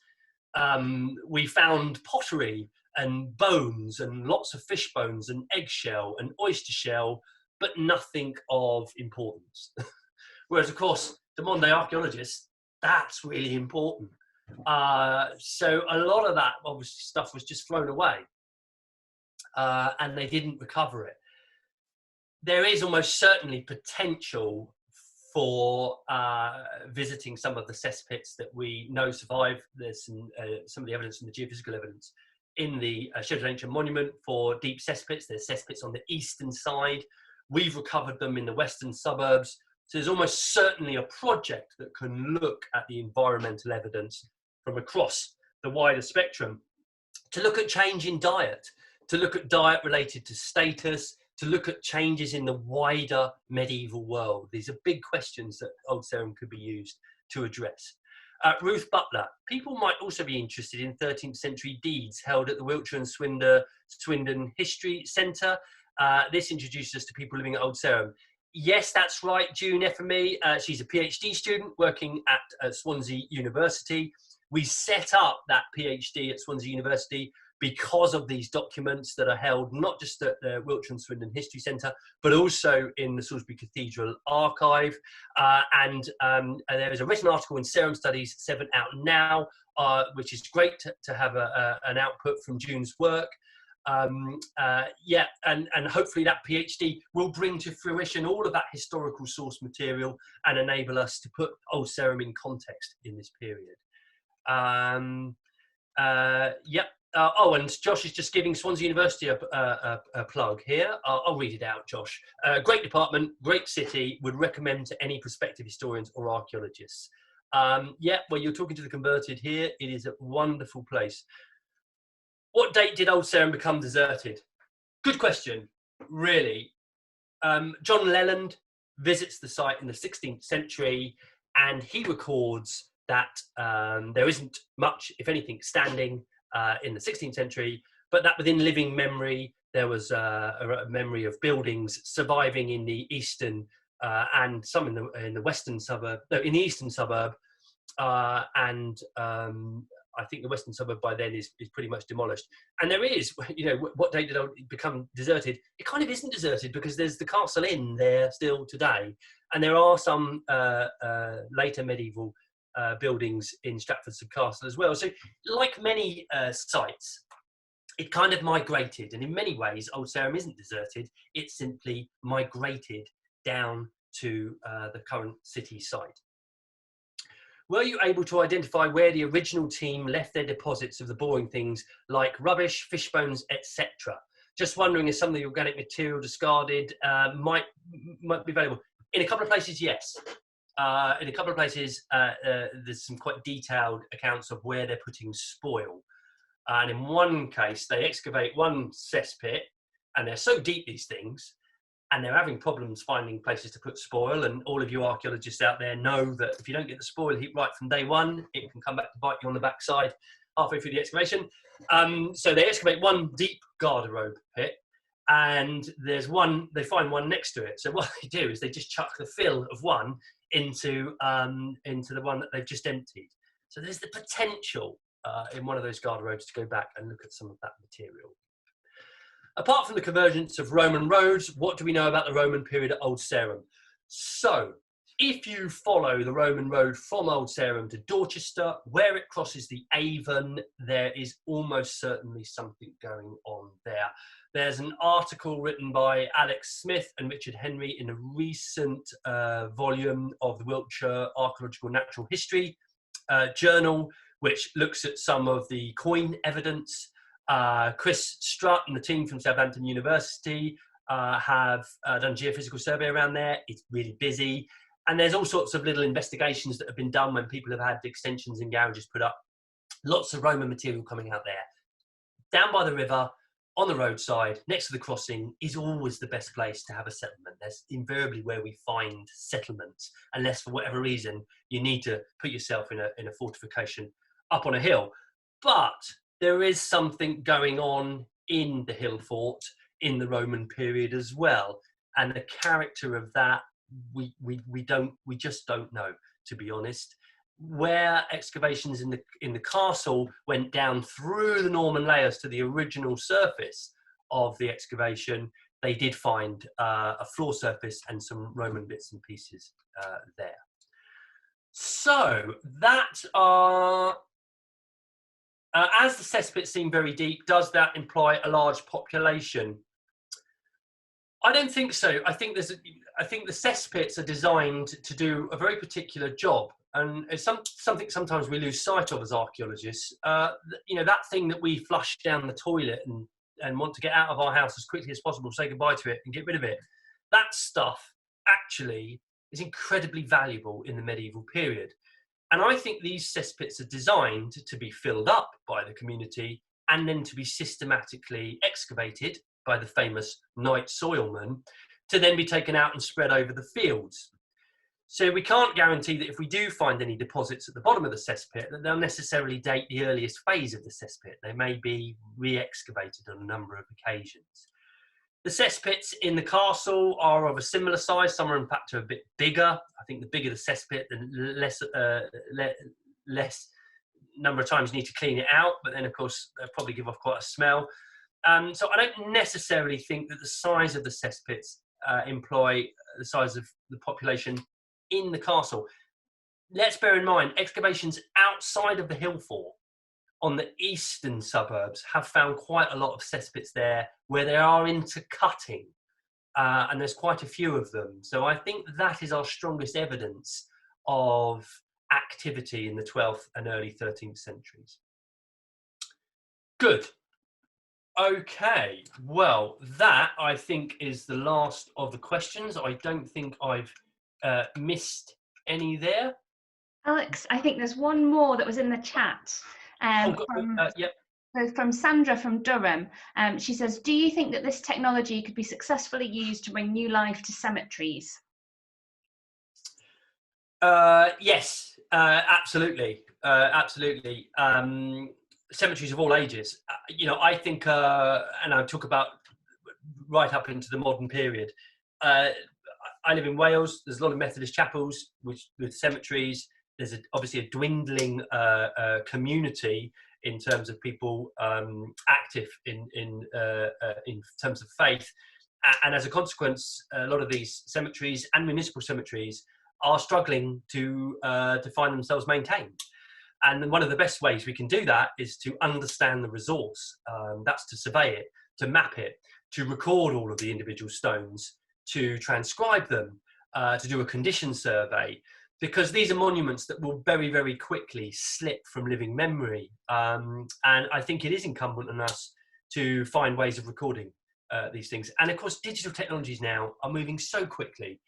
we found pottery and bones and lots of fish bones and eggshell and oyster shell, but nothing of importance. Whereas, of course, the modern day archaeologists, that's really important. So a lot of that obviously stuff was just thrown away and they didn't recover it. There is almost certainly potential for visiting some of the cesspits that we know survive. There's some of the evidence from the geophysical evidence in the Sheffield Ancient Monument for deep cesspits. There's cesspits on the eastern side. We've recovered them in the western suburbs. So there's almost certainly a project that can look at the environmental evidence from across the wider spectrum, to look at change in diet, to look at diet related to status, to look at changes in the wider medieval world. These are big questions that Old Sarum could be used to address. Ruth Butler, people might also be interested in 13th century deeds held at the Wiltshire and Swindon History Centre. This introduces us to people living at Old Sarum. Yes, that's right, June Effermy. She's a PhD student working at Swansea University. We set up that PhD at Swansea University because of these documents that are held not just at the Wiltshire and Swindon History Centre, but also in the Salisbury Cathedral Archive. And there is a written article in Sarum Studies 7 out now, which is great to have an output from June's work. And hopefully that PhD will bring to fruition all of that historical source material and enable us to put Old Sarum in context in this period. And Josh is just giving Swansea University a plug here. I'll read it out, Josh. Great department, great city, would recommend to any prospective historians or archaeologists. Well, you're talking to the converted here. It is a wonderful place. What date did Old Sarum become deserted? Good question, really. John Leland visits the site in the 16th century and he records that there isn't much, if anything, standing in the 16th century, but that within living memory, there was a memory of buildings surviving in the eastern and some in the western suburb, no, in the eastern suburb, and I think the western suburb by then is pretty much demolished. And there is, what date did it become deserted? It kind of isn't deserted because there's the Castle Inn there still today, and there are some later medieval buildings in Stratford-sub-Castle as well. So, like many sites, it kind of migrated, and in many ways, Old Sarum isn't deserted. It simply migrated down to the current city site. Were you able to identify where the original team left their deposits of the boring things like rubbish, fish bones, etc.? Just wondering if some of the organic material discarded might be available. In a couple of places, yes. In a couple of places, there's some quite detailed accounts of where they're putting spoil. And in one case, they excavate one cesspit, and they're so deep, these things, and they're having problems finding places to put spoil. And all of you archaeologists out there know that if you don't get the spoil heap right from day one, it can come back to bite you on the backside halfway through the excavation. So they excavate one deep garderobe pit, and there's one, they find one next to it. So what they do is they just chuck the fill of one into the one that they've just emptied. So there's the potential in one of those garderobes to go back and look at some of that material. Apart from the convergence of Roman roads, what do we know about the Roman period at Old Sarum? So, if you follow the Roman road from Old Sarum to Dorchester, where it crosses the Avon, there is almost certainly something going on there. There's an article written by Alex Smith and Richard Henry in a recent volume of the Wiltshire Archaeological Natural History journal, which looks at some of the coin evidence. Chris Strutt and the team from Southampton University have done a geophysical survey around there. It's really busy. And there's all sorts of little investigations that have been done when people have had extensions and garages put up. Lots of Roman material coming out there. Down by the river, on the roadside, next to the crossing, is always the best place to have a settlement. That's invariably where we find settlements, unless for whatever reason you need to put yourself in a fortification up on a hill. But there is something going on in the hill fort in the Roman period as well, and the character of that we just don't know, to be honest. Where excavations in the castle went down through the Norman layers to the original surface of the excavation, they did find a floor surface and some Roman bits and pieces there. So that are. As the cesspits seem very deep, does that imply a large population? I don't think so. I think the cesspits are designed to do a very particular job, and it's something sometimes we lose sight of as archaeologists. That thing that we flush down the toilet and want to get out of our house as quickly as possible, say goodbye to it and get rid of it. That stuff actually is incredibly valuable in the medieval period. And I think these cesspits are designed to be filled up by the community and then to be systematically excavated by the famous night soilman to then be taken out and spread over the fields. So we can't guarantee that if we do find any deposits at the bottom of the cesspit that they'll necessarily date the earliest phase of the cesspit. They may be re-excavated on a number of occasions. The cesspits in the castle are of a similar size. Some are in fact a bit bigger. I think the bigger the cesspit, the less number of times you need to clean it out. But then, of course, they'll probably give off quite a smell. So I don't necessarily think that the size of the cesspits imply the size of the population in the castle. Let's bear in mind, excavations outside of the hill fort on the eastern suburbs have found quite a lot of cesspits there where they are intercutting, and there's quite a few of them. So I think that is our strongest evidence of activity in the 12th and early 13th centuries. Good. Okay, well, that I think is the last of the questions. I don't think I've missed any there. Alex, I think there's one more that was in the chat. From Sandra from Durham. She says, do you think that this technology could be successfully used to bring new life to cemeteries? Yes, Absolutely, absolutely. Cemeteries of all ages. I think, and I talk about right up into the modern period. Uh, I live in Wales. There's a lot of Methodist chapels with cemeteries. There's obviously a dwindling community in terms of people active in terms of faith, and as a consequence, a lot of these cemeteries and municipal cemeteries are struggling to find themselves maintained. And one of the best ways we can do that is to understand the resource. That's to survey it, to map it, to record all of the individual stones, to transcribe them, to do a condition survey, because these are monuments that will very, very quickly slip from living memory. And I think it is incumbent on us to find ways of recording these things. And of course, digital technologies now are moving so quickly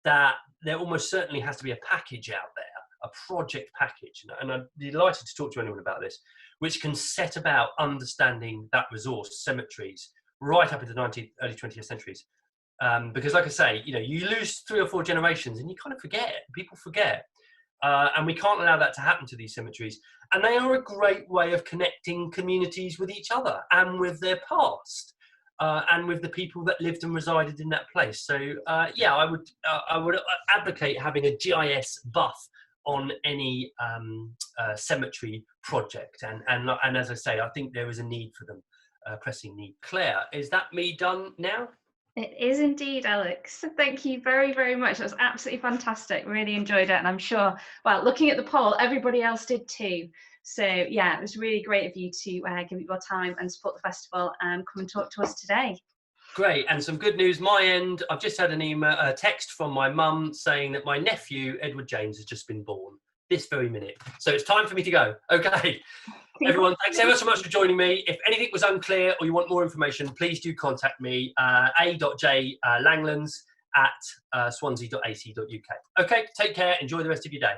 that there almost certainly has to be a package out there, a project package, and I'm delighted to talk to anyone about this, which can set about understanding that resource, cemeteries, right up into the early 20th centuries. Because like I say, you lose 3 or 4 generations and you kind of forget, people forget. And we can't allow that to happen to these cemeteries. And they are a great way of connecting communities with each other and with their past. And with the people that lived and resided in that place. So yeah, I would advocate having a GIS buff on any cemetery project. And as I say, I think there is a need for them, pressing need. Claire, is that me done now? It is indeed, Alex. Thank you very, very much. That was absolutely fantastic. Really enjoyed it. And I'm sure, well, looking at the poll, everybody else did too. So yeah, it was really great of you to give it your time and support the festival and come and talk to us today. Great, and some good news my end. I've just had a text from my mum saying that my nephew, Edward James, has just been born this very minute. So it's time for me to go. Okay. Everyone, thanks ever so much for joining me. If anything was unclear or you want more information, please do contact me, a.j langlands@swansea.ac.uk. Okay, take care. Enjoy the rest of your day.